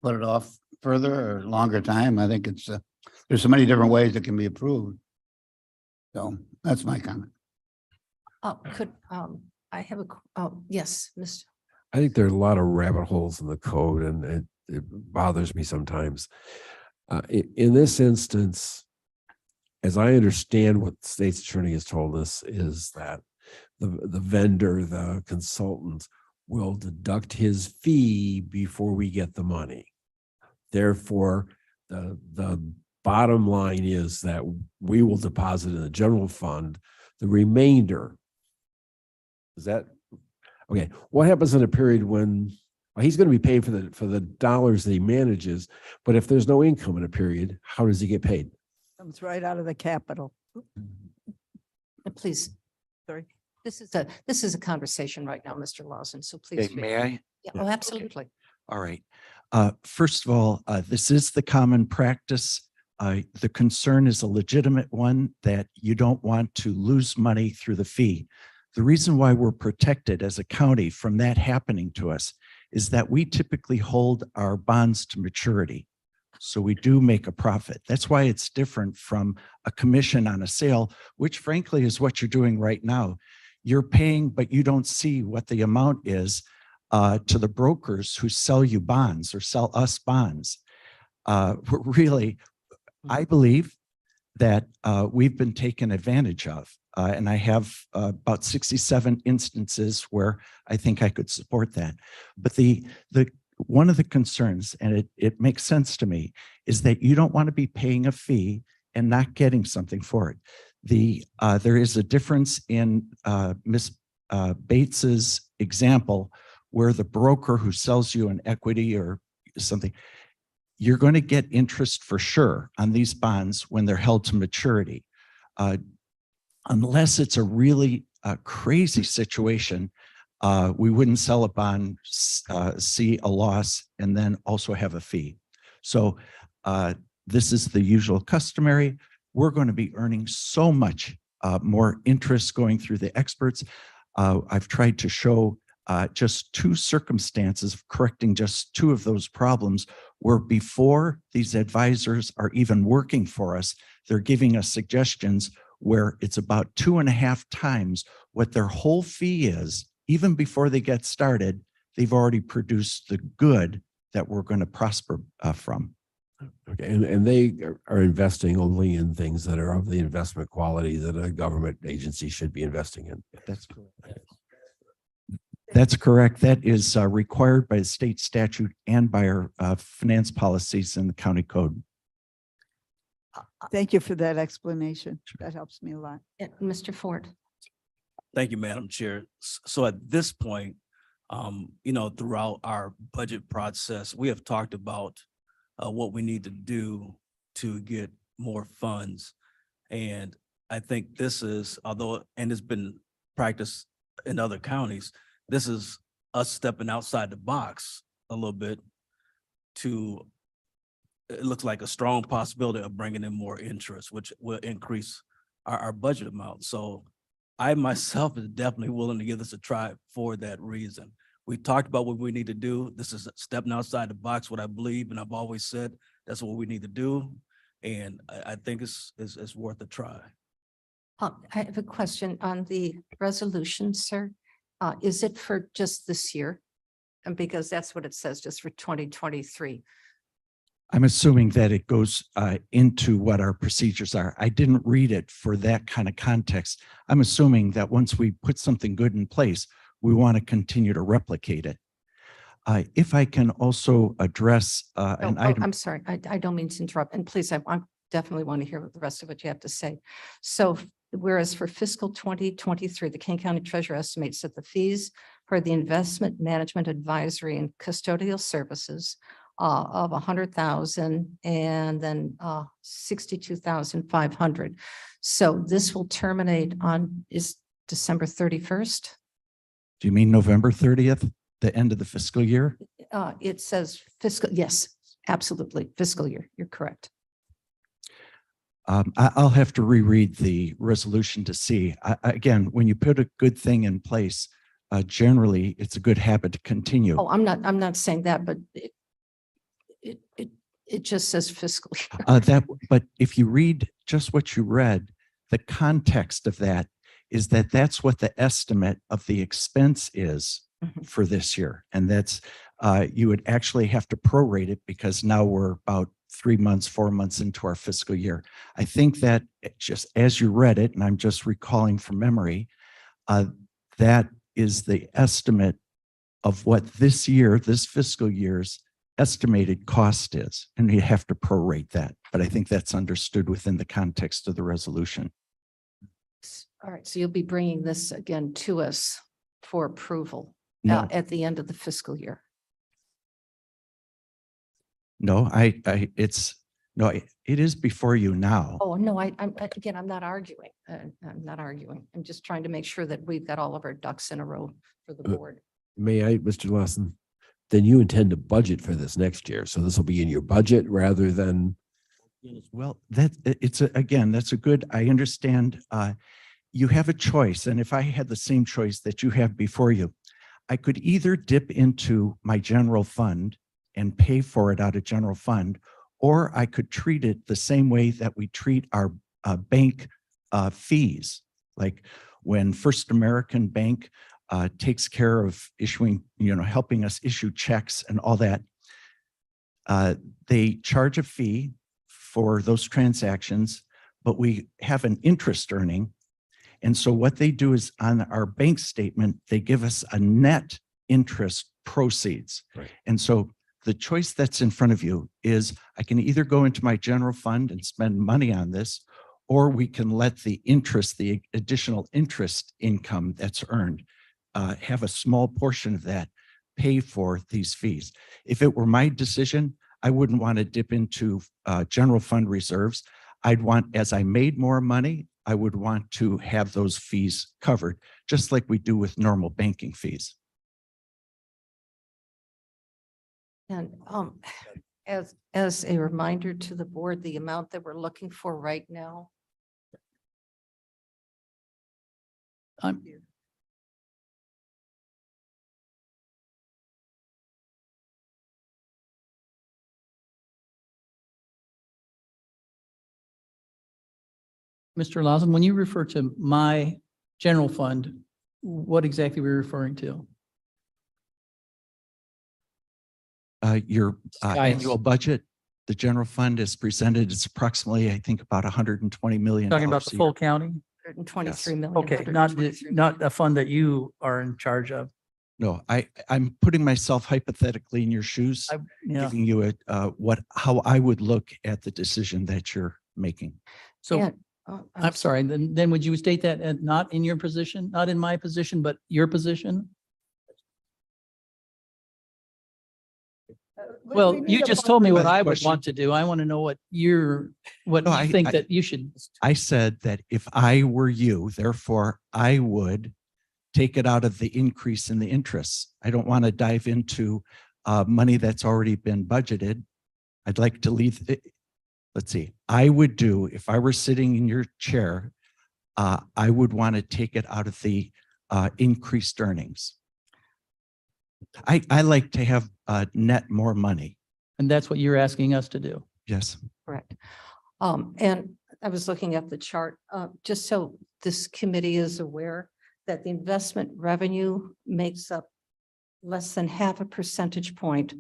put it off further or longer time. I think it's, there's so many different ways that can be approved. So that's my comment. I have yes, Mr. I think there are a lot of rabbit holes in the code, and it bothers me sometimes. In this instance, as I understand what the state's attorney has told us, is that the vendor, the consultant, will deduct his fee before we get the money. Therefore, the bottom line is that we will deposit in the general fund the remainder. Is that okay? What happens in a period when he's going to be paid for the dollars that he manages, but if there's no income in a period, how does he get paid? Comes right out of the capital. Please. Sorry. This is a conversation right now, Mr. Lawson, so please. May I? Yeah, oh, absolutely. All right. First of all, this is the common practice. The concern is a legitimate one, that you don't want to lose money through the fee. The reason why we're protected as a county from that happening to us is that we typically hold our bonds to maturity. So we do make a profit. That's why it's different from a commission on a sale, which frankly is what you're doing right now. You're paying, but you don't see what the amount is to the brokers who sell you bonds or sell us bonds. Really, I believe that we've been taken advantage of. And I have about 67 instances where I think I could support that. But one of the concerns, and it makes sense to me, is that you don't want to be paying a fee and not getting something for it. There is a difference in Ms. Bates's example, where the broker who sells you an equity or something, you're going to get interest for sure on these bonds when they're held to maturity. Unless it's a really crazy situation, we wouldn't sell a bond, see a loss, and then also have a fee. So this is the usual customary. We're going to be earning so much more interest going through the experts. I've tried to show just two circumstances of correcting just two of those problems, where before these advisors are even working for us, they're giving us suggestions where it's about 2.5 times what their whole fee is. Even before they get started, they've already produced the good that we're going to prosper from. Okay, and they are investing only in things that are of the investment quality that a government agency should be investing in. That's correct. That's correct. That is required by the state statute and by our finance policies in the county code. Thank you for that explanation. That helps me a lot. Mr. Ford. Thank you, Madam Chair. So at this point, throughout our budget process, we have talked about what we need to do to get more funds. And I think this is, although, and it's been practiced in other counties, this is us stepping outside the box a little bit to, it looks like a strong possibility of bringing in more interest, which will increase our budget amount. So I myself is definitely willing to give this a try for that reason. We talked about what we need to do. This is stepping outside the box, what I believe, and I've always said, that's what we need to do. And I think it's worth a try. I have a question on the resolution, sir. Is it for just this year? And because that's what it says, just for 2023. I'm assuming that it goes into what our procedures are. I didn't read it for that kind of context. I'm assuming that once we put something good in place, we want to continue to replicate it. If I can also address an item. I'm sorry, I don't mean to interrupt. And please, I definitely want to hear the rest of what you have to say. So whereas for fiscal 2023, the King County Treasurer estimates that the fees for the investment management advisory and custodial services of 100,000 and then 62,500. So this will terminate on is December 31st. Do you mean November 30th, the end of the fiscal year? It says fiscal, yes, absolutely, fiscal year. You're correct. I'll have to reread the resolution to see. Again, when you put a good thing in place, generally it's a good habit to continue. Oh, I'm not saying that, but it just says fiscal year. But if you read just what you read, the context of that is that that's what the estimate of the expense is for this year. And that's, you would actually have to prorate it because now we're about 3 months, 4 months into our fiscal year. I think that just as you read it, and I'm just recalling from memory, that is the estimate of what this year, this fiscal year's estimated cost is, and you have to prorate that. But I think that's understood within the context of the resolution. All right, so you'll be bringing this again to us for approval No. at the end of the fiscal year. No, it is before you now. Oh, no, I'm not arguing. I'm not arguing. I'm just trying to make sure that we've got all of our ducks in a row for the board. May I, Mr. Lawson? Then you intend to budget for this next year. So this will be in your budget rather than. Well, again, that's a good, I understand. You have a choice. And if I had the same choice that you have before you, I could either dip into my general fund and pay for it out of general fund, or I could treat it the same way that we treat our bank fees. Like when First American Bank takes care of issuing, helping us issue checks and all that, they charge a fee for those transactions, but we have an interest earning. And so what they do is on our bank statement, they give us a net interest proceeds. Right. And so the choice that's in front of you is I can either go into my general fund and spend money on this, or we can let the interest, the additional interest income that's earned, have a small portion of that pay for these fees. If it were my decision, I wouldn't want to dip into general fund reserves. I'd want, as I made more money, I would want to have those fees covered, just like we do with normal banking fees. And as a reminder to the board, the amount that we're looking for right now. Mr. Lawson, when you refer to my general fund, what exactly are we referring to? Your Guidance. annual budget, the general fund is presented, it's approximately, I think, about $120 million. Talking about the a full year. county? 123 million. Okay, not a fund that you are in charge of. No, I'm putting myself hypothetically in your shoes, Yeah. giving you how I would look at the decision that you're making. So I'm sorry, then would you state that not in your position, not in my position, but your position? Well, we you need a just told me what public I would question. want to do. I want to know what what No, you think I- that you should. I said that if I were you, therefore I would take it out of the increase in the interests. I don't want to dive into money that's already been budgeted. I'd like to leave it. Let's see, I would do, if I were sitting in your chair, I would want to take it out of the increased earnings. I like to have net more money. And that's what you're asking us to do. Yes. Correct. And I was looking at the chart, just so this committee is aware that the investment revenue makes up less than half a percentage point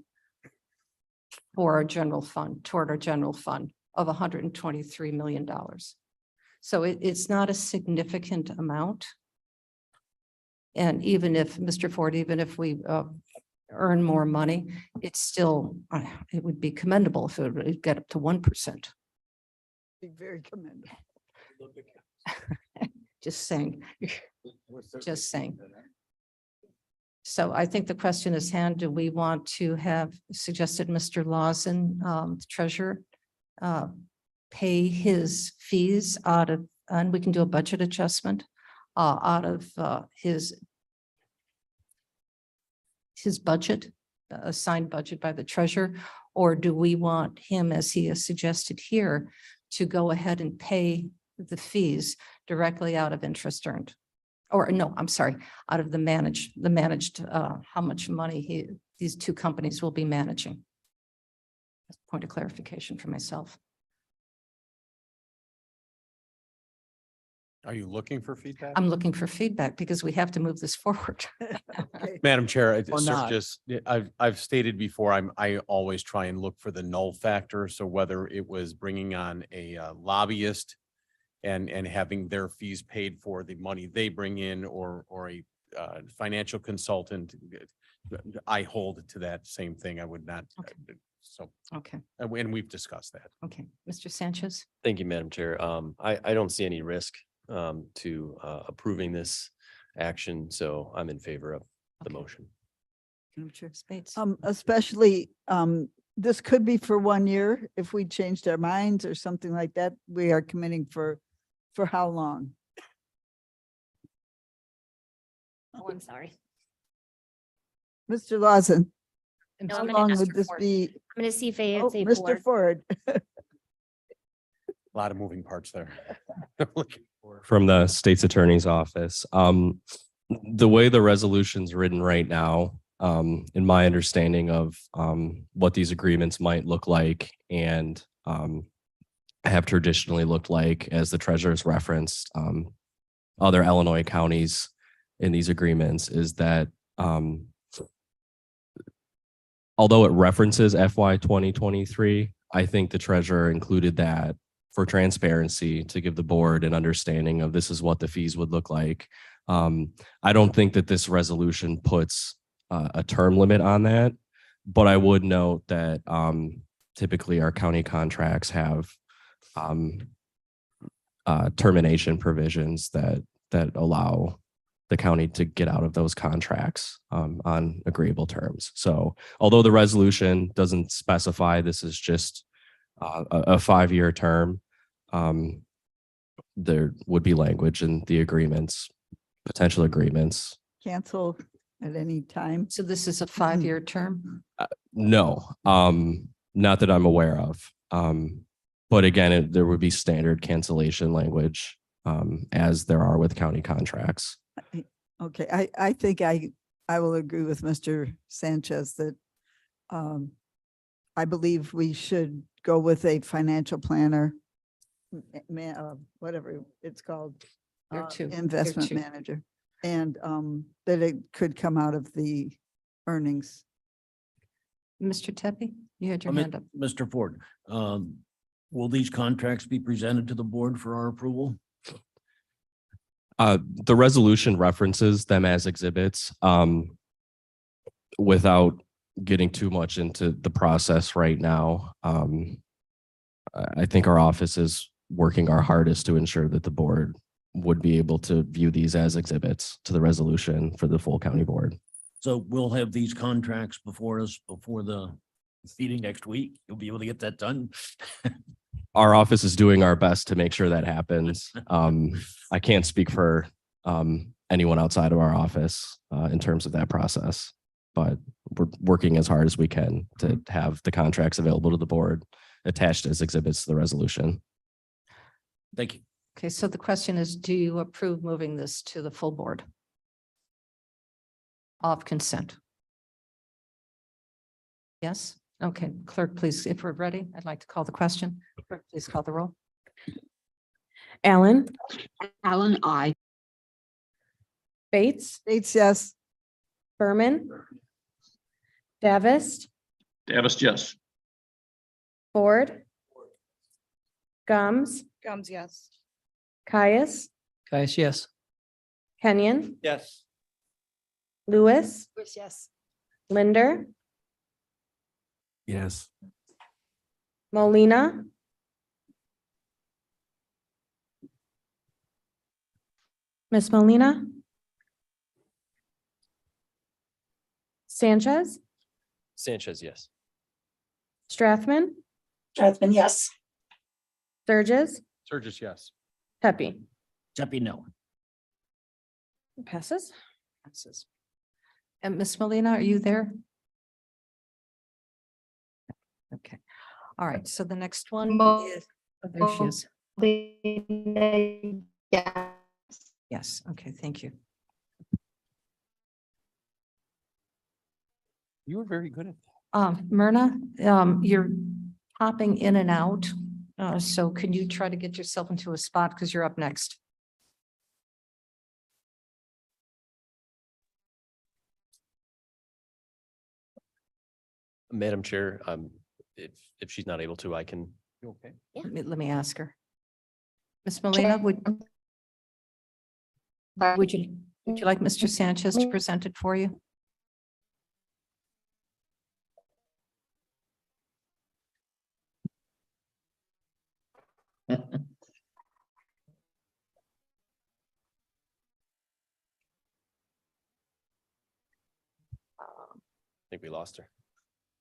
for our general fund, toward our general fund of $123 million. So it's not a significant amount. And even if, Mr. Ford, even if we earn more money, it's still, it would be commendable if it would get up to 1%. Be very commendable. Just saying, just saying. So I think the question is hand, do we want to have suggested Mr. Lawson, the treasurer, pay his fees out of, and we can do a budget adjustment out of his budget, assigned budget by the treasurer? Or do we want him, as he has suggested here, to go ahead and pay the fees directly out of interest earned? Or no, I'm sorry, out of the managed, how much money these two companies will be managing. Point of clarification for myself. Are you looking for feedback? I'm looking for feedback because we have to move this forward. Okay. Madam Chair, Or not. I've stated before, I always try and look for the null factor. So whether it was bringing on a lobbyist and having their fees paid for the money they bring in, or a financial consultant, I hold to that same thing. I would not. Okay. So, Okay, and we've discussed that. okay. Mr. Sanchez? Thank you, Madam Chair. I don't see any risk to approving this action, so I'm in favor of the Okay. motion. Spades? Especially, this could be for 1 year. If we changed our minds or something like that, we are committing for how long? Oh, I'm sorry. Mr. Lawson, No, how I'm gonna long ask would for this Ford. be? I'm gonna see if Oh, ASA Mr. Ford. A lot of moving parts there. From the state's attorney's office. The way the resolution's written right now, in my understanding of what these agreements might look like and have traditionally looked like, as the treasurer's referenced, other Illinois counties in these agreements, is that although it references FY 2023, I think the treasurer included that for transparency, to give the board an understanding of this is what the fees would look like. I don't think that this resolution puts a term limit on that, but I would note that typically our county contracts have termination provisions that allow the county to get out of those contracts on agreeable terms. So although the resolution doesn't specify this is just a 5-year term, there would be language in the agreements, potential agreements. Cancel at any time? So this is a 5-year term? No, not that I'm aware of. But again, there would be standard cancellation language as there are with county contracts. Okay, I think I will agree with Mr. Sanchez that I believe we should go with a financial planner, whatever it's called. Year two, year Investment two. manager, and that it could come out of the earnings. Mr. Tepe, you had your hand up. Mr. Ford, will these contracts be presented to the board for our approval? The resolution references them as exhibits. Without getting too much into the process right now, I think our office is working our hardest to ensure that the board would be able to view these as exhibits to the resolution for the full county board. So we'll have these contracts before us, before the meeting next week. You'll be able to get that done. Our office is doing our best to make sure that happens. I can't speak for anyone outside of our office in terms of that process, but we're working as hard as we can to have the contracts available to the board attached as exhibits to the resolution. Thank you. Okay, so the question is, do you approve moving this to the full board? Of consent? Yes? Okay, clerk, please, if we're ready, I'd like to call the question. Clerk, please call the roll. Allen, Allen, I. Bates, Bates, yes. Berman, Davis, Davis, yes. Ford, Gums, Gums, yes. Caius, Guys, yes. Kenyon, Yes. Lewis, Yes. Linder, Yes. Molina, Miss Molina, Sanchez, Sanchez, yes. Strathman, Strathman, yes. Sturgis, Sturgis, yes. Pepe. Jeppy, no. Passes. Passes. And Miss Molina, are you there? Okay, all right, so the next one is, oh, there she is. Yes. Yes, okay, thank you. You were very good at Myrna, you're popping in and out. So can you try to get yourself into a spot because you're up next? Madam Chair, if she's not able to, I can. You okay? Let me ask her. Miss Molina, would you like Mr. Sanchez to present it for you? I think we lost her.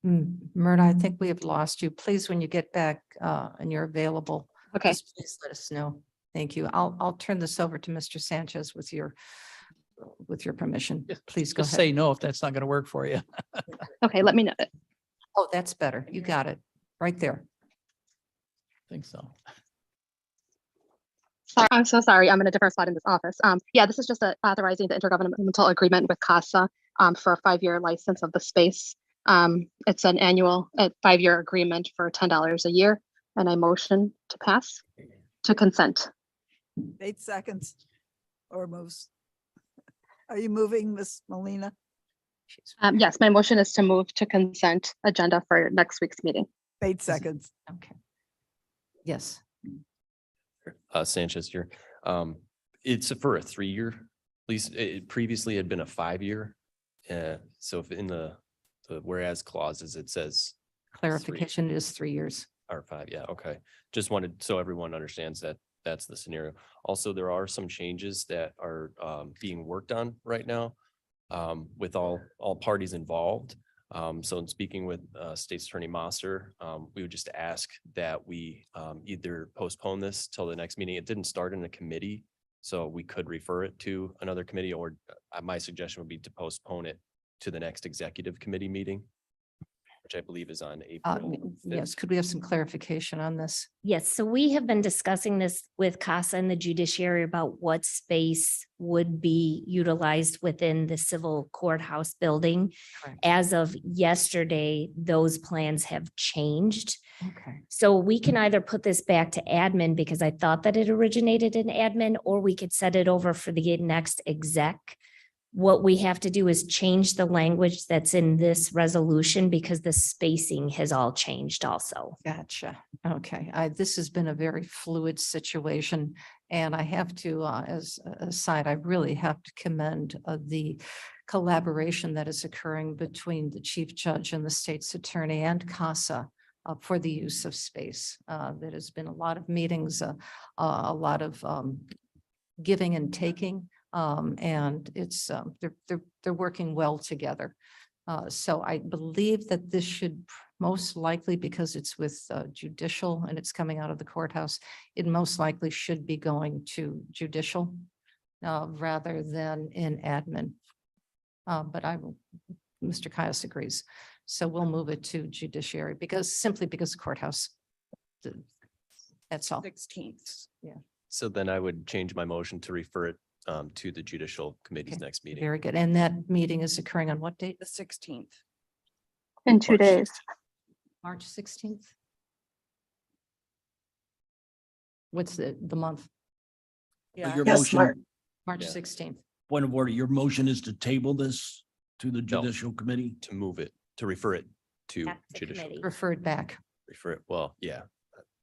Myrna, I think we have lost you. Please, when you get back and you're available, Okay. just please let us know. Thank you. I'll turn this over to Mr. Sanchez with your permission. Please go Just ahead. say no if that's not going to work for you. Okay, let me know. Oh, that's better. You got it right there. I think so. Sorry, I'm so sorry. I'm in a different spot in this office. Yeah, this is just authorizing the intergovernmental agreement with CASA for a 5-year license of the space. It's an annual 5-year agreement for $10 a year, and I motion to pass to consent. 8 seconds or moves. Are you moving, Miss Molina? Yes, my motion is to move to consent agenda for next week's meeting. 8 seconds. Okay. Yes. Sanchez here. It's for a 3-year lease. It previously had been a 5-year. So if in the whereas clauses, it says Clarification is 3 years. or 5. Yeah. Okay. Just wanted, so everyone understands that that's the scenario. Also, there are some changes that are being worked on right now with all parties involved. So in speaking with State's Attorney Moster, we would just ask that we either postpone this till the next meeting. It didn't start in a committee, so we could refer it to another committee, or my suggestion would be to postpone it to the next executive committee meeting, which I believe is on April. Yes, could we have some clarification on this? Yes, so we have been discussing this with CASA and the judiciary about what space would be utilized within the civil courthouse building. Correct. As of yesterday, those plans have changed. Okay. So we can either put this back to admin because I thought that it originated in admin, or we could set it over for the next exec. What we have to do is change the language that's in this resolution because the spacing has all changed also. Gotcha. Okay. This has been a very fluid situation. And I have to, as a side, I really have to commend the collaboration that is occurring between the chief judge and the state's attorney and CASA for the use of space. There has been a lot of meetings, a lot of giving and taking. And it's they're working well together. So I believe that this should most likely, because it's with judicial and it's coming out of the courthouse, it most likely should be going to judicial rather than in admin. But Mr. Caius agrees. So we'll move it to judiciary simply because the courthouse. That's all. 16th. Yeah. So then I would change my motion to refer it to the judicial committee's Okay, next meeting. Very good. And that meeting is occurring on what date? The 16th. In 2 March. days. March 16th? What's the month? Yeah. Your Yes, motion, Mark. March Yeah. 16th. point of order, your motion is to table this to the No. judicial committee? To move it, to refer it to Back to judicial. committee. Referred back. Refer it, well, yeah.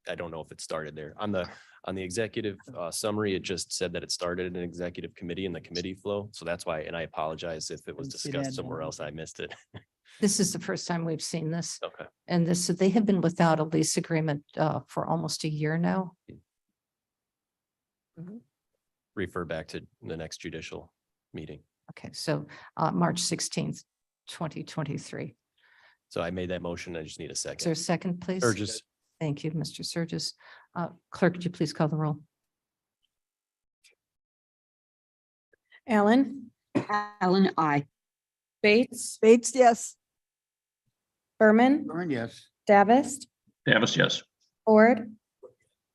I don't know if it started there. On the executive summary, it just said that it started in an executive committee in the committee flow. So that's why, and I apologize if it was Didn't see that discussed somewhere down. else. I missed it. This is the first time we've seen this. Okay. And they have been without a lease agreement for almost a year now. Refer back to the next judicial meeting. Okay, so March 16th, 2023. So I made that motion. I just need a Is there a second. second, please? Burgess, Thank you, Mr. Surges. Clerk, could you please call the roll? Allen, Allen, I. Bates, Bates, yes. Berman, Berman, yes. Davis, Davis, yes. Ford,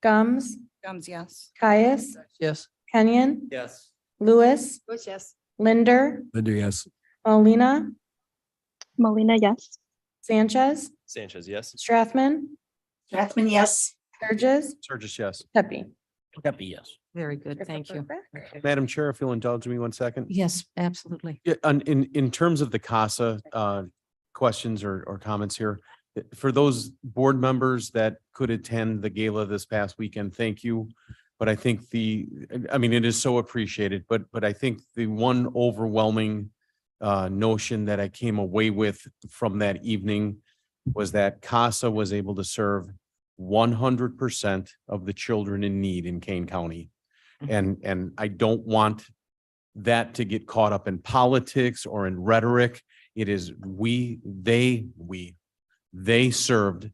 Gums, Gums, yes. Caius, Yes. Kenyon, Yes. Lewis, Lewis, yes. Linder, Linda, yes. Paulina, Molina, yes. Sanchez, Sanchez, yes. Strathman, Strathman, yes. Sturgis, Sturgis, yes. Pepe. Happy, yes. Very good, thank you. Okay. Madam Chair, if you'll indulge me 1 second. Yes, absolutely. Yeah, in terms of the CASA questions or comments here, for those board members that could attend the gala this past weekend, thank you. But I think it is so appreciated, but I think the one overwhelming notion that I came away with from that evening was that CASA was able to serve 100% of the children in need in Kane County. And I don't want that to get caught up in politics or in rhetoric. It is they served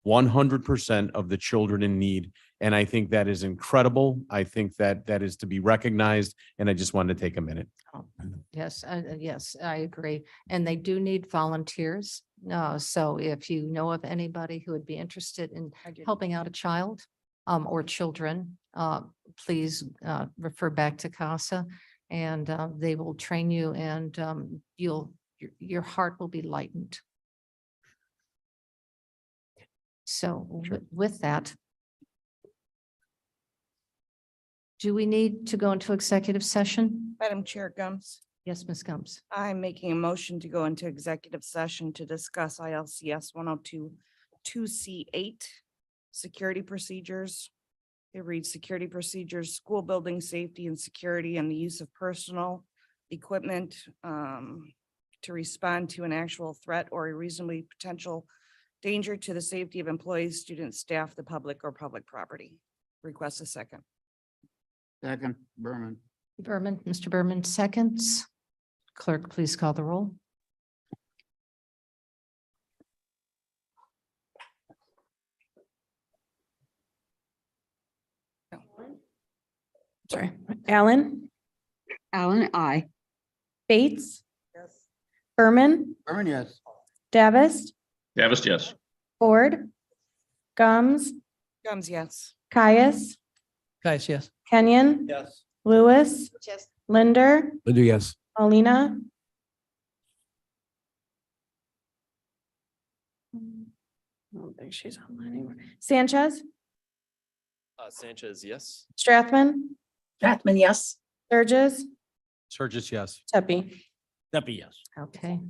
100% of the children in need. And I think that is incredible. I think that is to be recognized. And I just wanted to take a minute. Yes, yes, I agree. And they do need volunteers. So if you know of anybody who would be interested in helping out a child or children, please refer back to CASA and they will train you and your heart will be lightened. So with that, do we need to go into executive session? Madam Chair, Gums. Yes, Ms. Gums. I'm making a motion to go into executive session to discuss ILCS 102-2C8, security procedures. It reads security procedures, school building safety and security, and the use of personal equipment to respond to an actual threat or a reasonably potential danger to the safety of employees, students, staff, the public, or public property. Request a second. Second, Berman. Mr. Berman seconds. Clerk, please call the roll. Sorry. Allen, Allen, I. Bates, Berman, Berman, yes. Davis, Davis, yes. Ford, Gums, Gums, yes. Caius, Guys, yes. Kenyon, Yes. Lewis, Yes. Linder, Linda, yes. Paulina. I don't think she's online anymore. Sanchez, Sanchez, yes. Strathman, Strathman, yes. Sturgis, Sturgis, yes. Pepe. Happy, yes. Okay.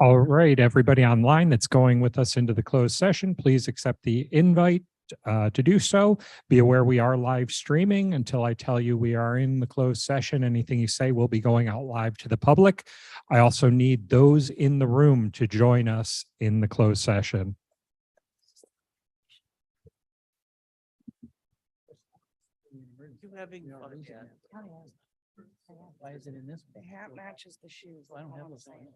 All right, everybody online that's going with us into the closed session, please accept the invite to do so. Be aware we are live streaming until I tell you we are in the closed session. Anything you say will be going out live to the public. I also need those in the room to join us in the closed session. Why is it in this? The hat matches the shoes. I don't have Hold on a those on. second.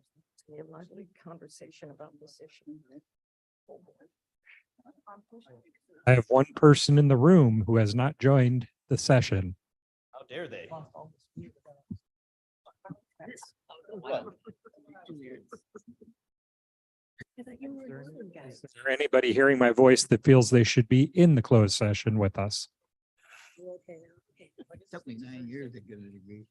It's gonna be a lively conversation about this issue. I have one person in the room who has not joined the session. How dare they? Is there anybody hearing my voice that feels they should be in the closed session with us? Took me 9 years to get a degree.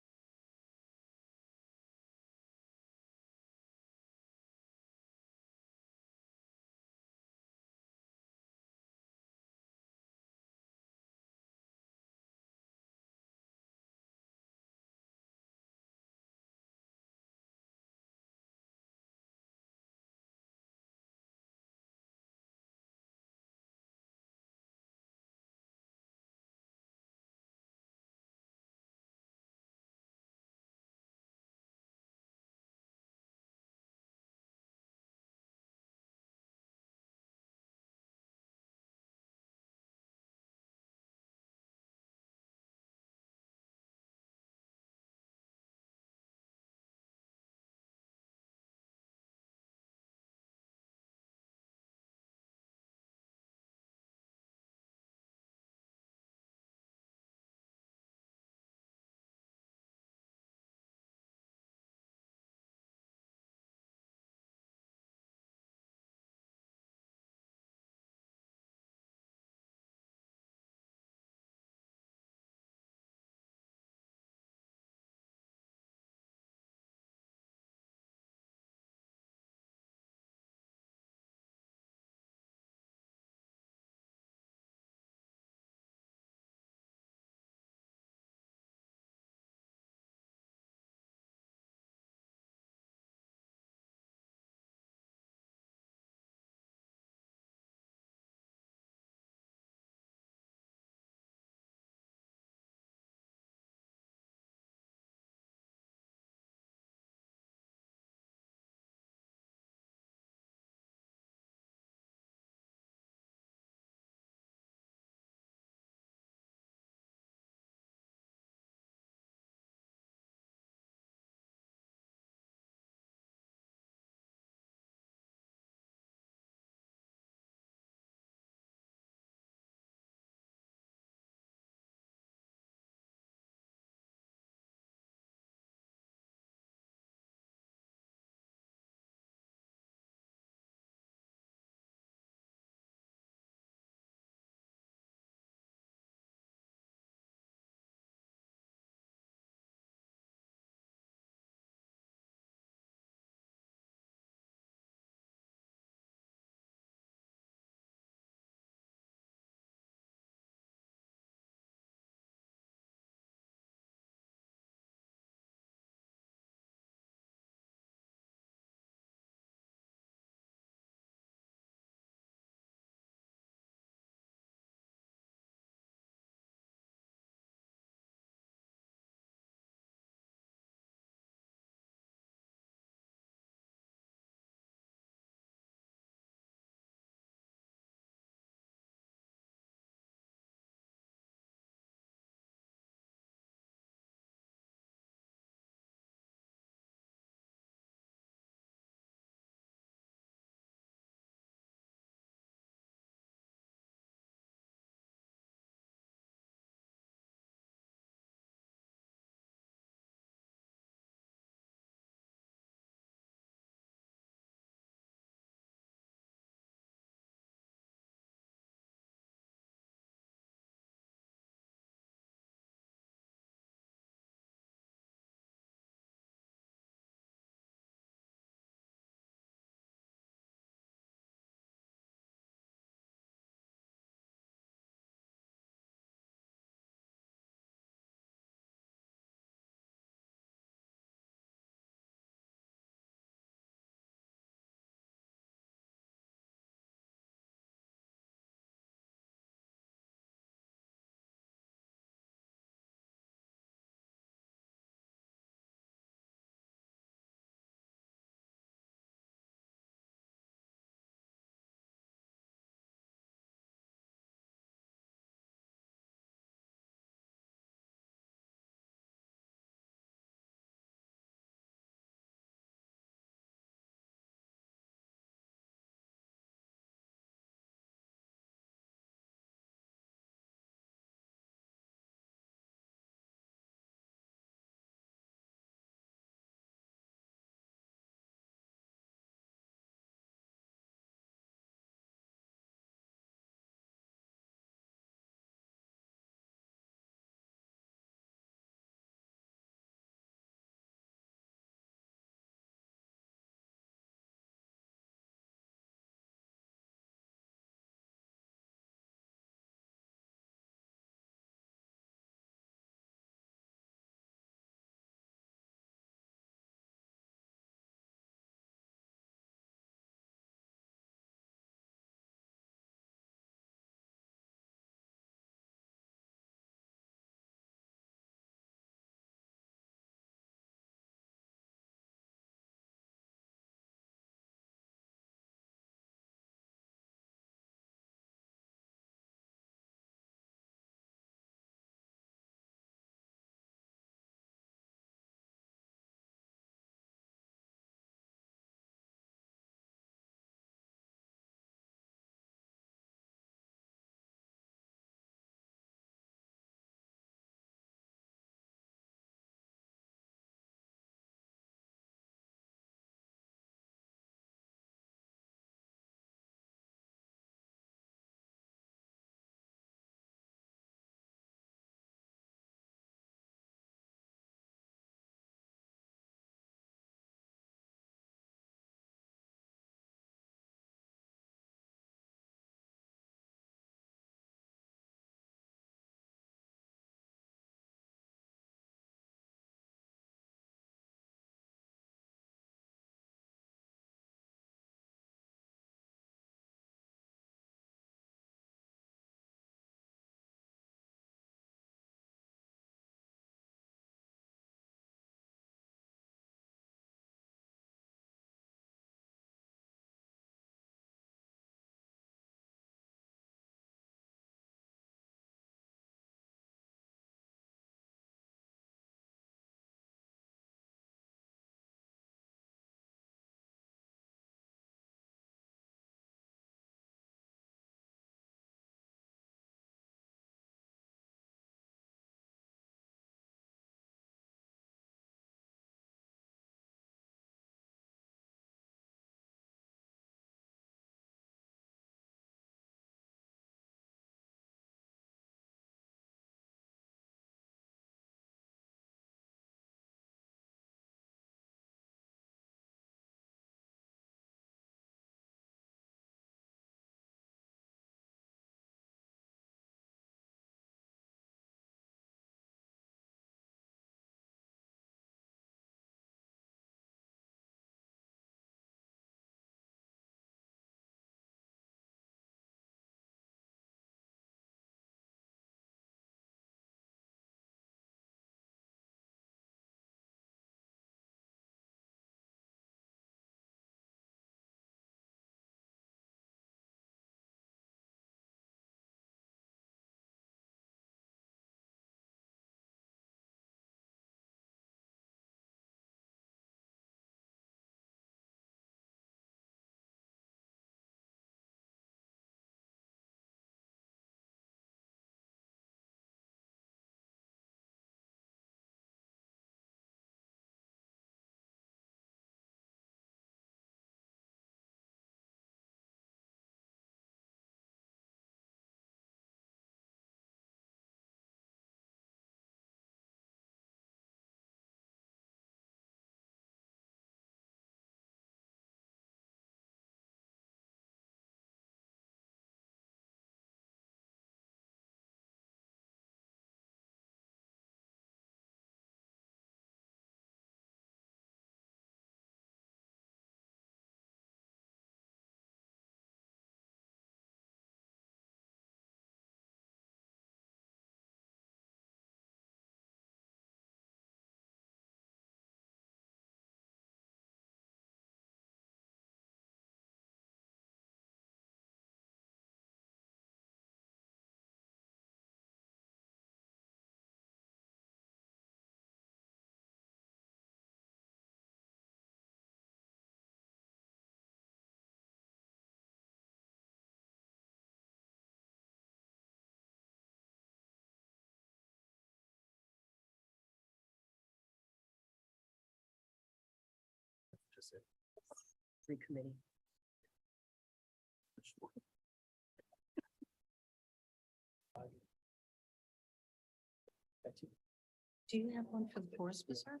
Do you have one for the Forest Preserve?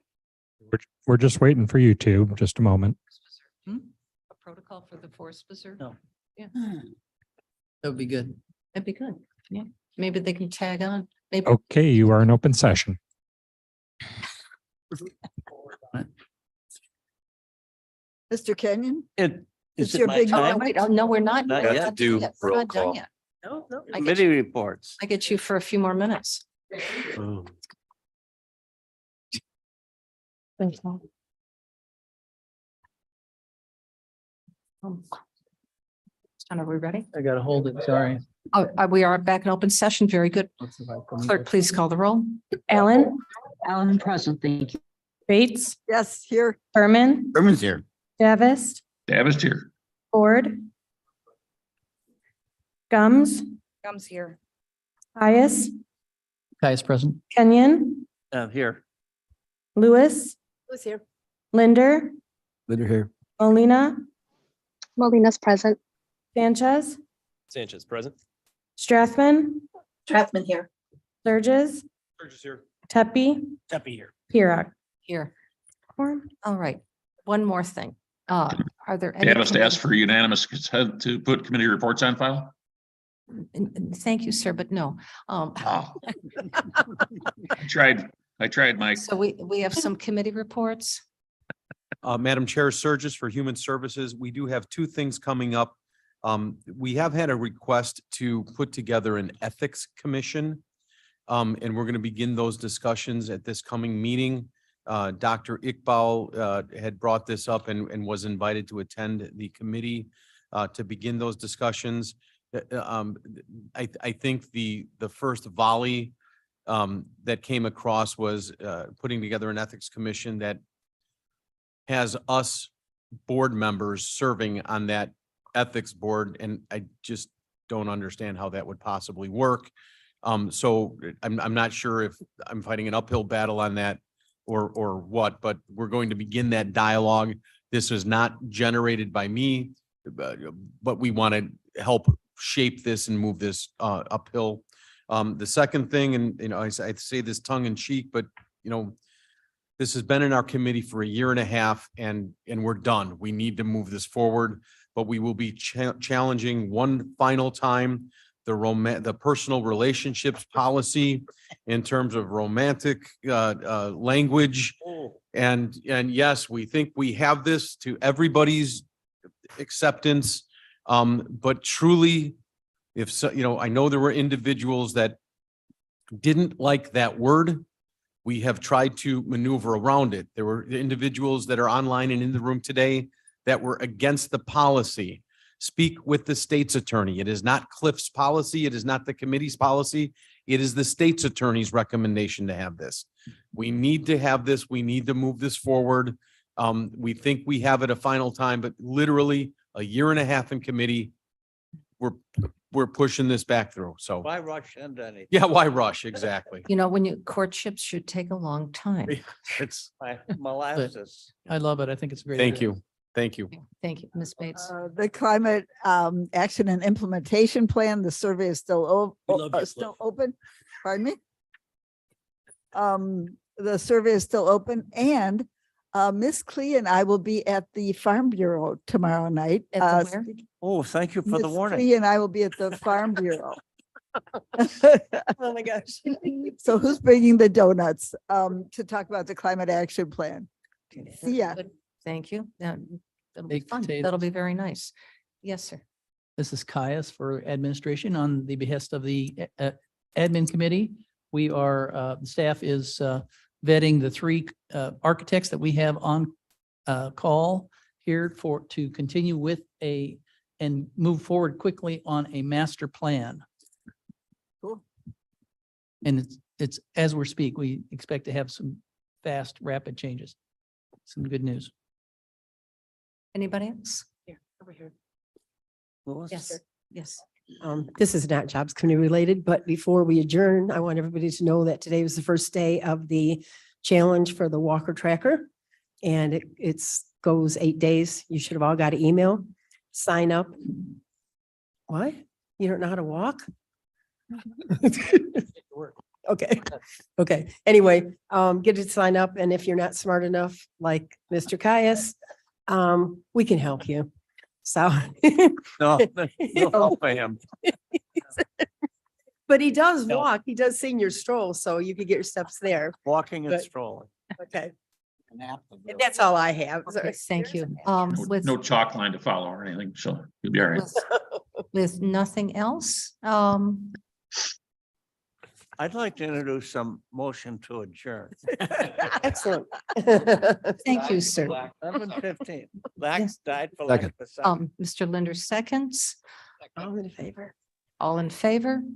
We're just waiting for you two. Just a moment. A protocol for the Forest Preserve? No. Yeah, That would be good. that'd be good. Yeah, maybe they can tag on. Maybe. Okay, you are in open session. Mr. Kenyon? It, It's is it your my big Oh, time? wait, oh, no, we're not. Not we're yet. not Do done yet. We're roll not done call. yet. No, no. I get Committee reports. I get you for a few more minutes. Oh. Thanks, Are we ready? I gotta hold it, sorry. Oh, we are back in open session. Very good. Clerk, please call the roll. Allen, Allen present, thank you. Bates, Yes, here. Berman, Berman's here. Davis, Davis here. Ford, Gums, Comes here. Pius, Caius present. Kenyon, Here. Lewis, Who's here? Linder, Linder here. Molina, Molina's present. Sanchez, Sanchez present. Strathman, Strathman here. Surges, Burgess here. Tepe, Tepe here. Pirog. Here. Quorum. All right. One more thing. Are there any? Davis asked for unanimous consent to put committee reports on file. Thank you, sir, but no. Oh. I tried, Mike. So we have some committee reports. Madam Chair, Surges for Human Services, we do have two things coming up. We have had a request to put together an ethics commission. And we're going to begin those discussions at this coming meeting. Dr. Iqbal had brought this up and was invited to attend the committee to begin those discussions. I think the first volley that came across was putting together an ethics commission that has us board members serving on that ethics board, and I just don't understand how that would possibly work. So I'm not sure if I'm fighting an uphill battle on that or what, but we're going to begin that dialogue. This is not generated by me, but we want to help shape this and move this uphill. The second thing, and I say this tongue in cheek, but this has been in our committee for a year and a half, and we're done. We need to move this forward, but we will be challenging one final time the personal relationships policy in terms of romantic language. And yes, we think we have this to everybody's acceptance. But truly, if so, I know there were individuals that didn't like that word. We have tried to maneuver around it. There were individuals that are online and in the room today that were against the policy. Speak with the state's attorney. It is not Cliff's policy. It is not the committee's policy. It is the state's attorney's recommendation to have this. We need to have this. We need to move this forward. We think we have it a final time, but literally a year and a half in committee, we're pushing this back through. So Why rush into anything? yeah, why rush? Exactly. When courtships should take a long time. It's, Molasses. I love it. I think it's a great. thank idea. you. Thank you. Thank you, Ms. Bates. The climate action and implementation plan, the survey is still We love you, still open. Pardon me? The survey is still open, and Miss Clee and I will be at the Farm Bureau tomorrow night. At the where? Oh, thank you for the Miss warning. Clee and I will be at the Farm Bureau. Oh, my gosh. So who's bringing the donuts to talk about the climate action plan? See ya. Good. Thank you. That'll be Baked fun. potatoes. That'll be very nice. Yes, sir. This is Caius for administration on the behest of the admin committee. We are, the staff is vetting the three architects that we have on call here to continue with and move forward quickly on a master plan. Cool. And it's as we speak, we expect to have some fast, rapid changes. Some good news. Anybody else? Here, over here. Yes, yes. This is not Jobs Committee related, but before we adjourn, I want everybody to know that today was the first day of the challenge for the Walker Tracker. And it's goes 8 days. You should have all got an email. Sign up. What? You don't know how to walk? Okay, okay. Anyway, get it to sign up. And if you're not smart enough, like Mr. Caius, we can help you. So. No, no, ma'am. But he does No. walk. He does senior stroll, so you could get your steps there. Walking and But- strolling. Okay. And that's all I have. Okay, thank you. No With, no chalk line to follow or anything, so you'll be all right. with nothing else, I'd like to introduce some motion to adjourn. Excellent. thank you, sir. 7:15. Lax died for Second. lack of a second. Mr. Linder seconds. All in favor? All in favor?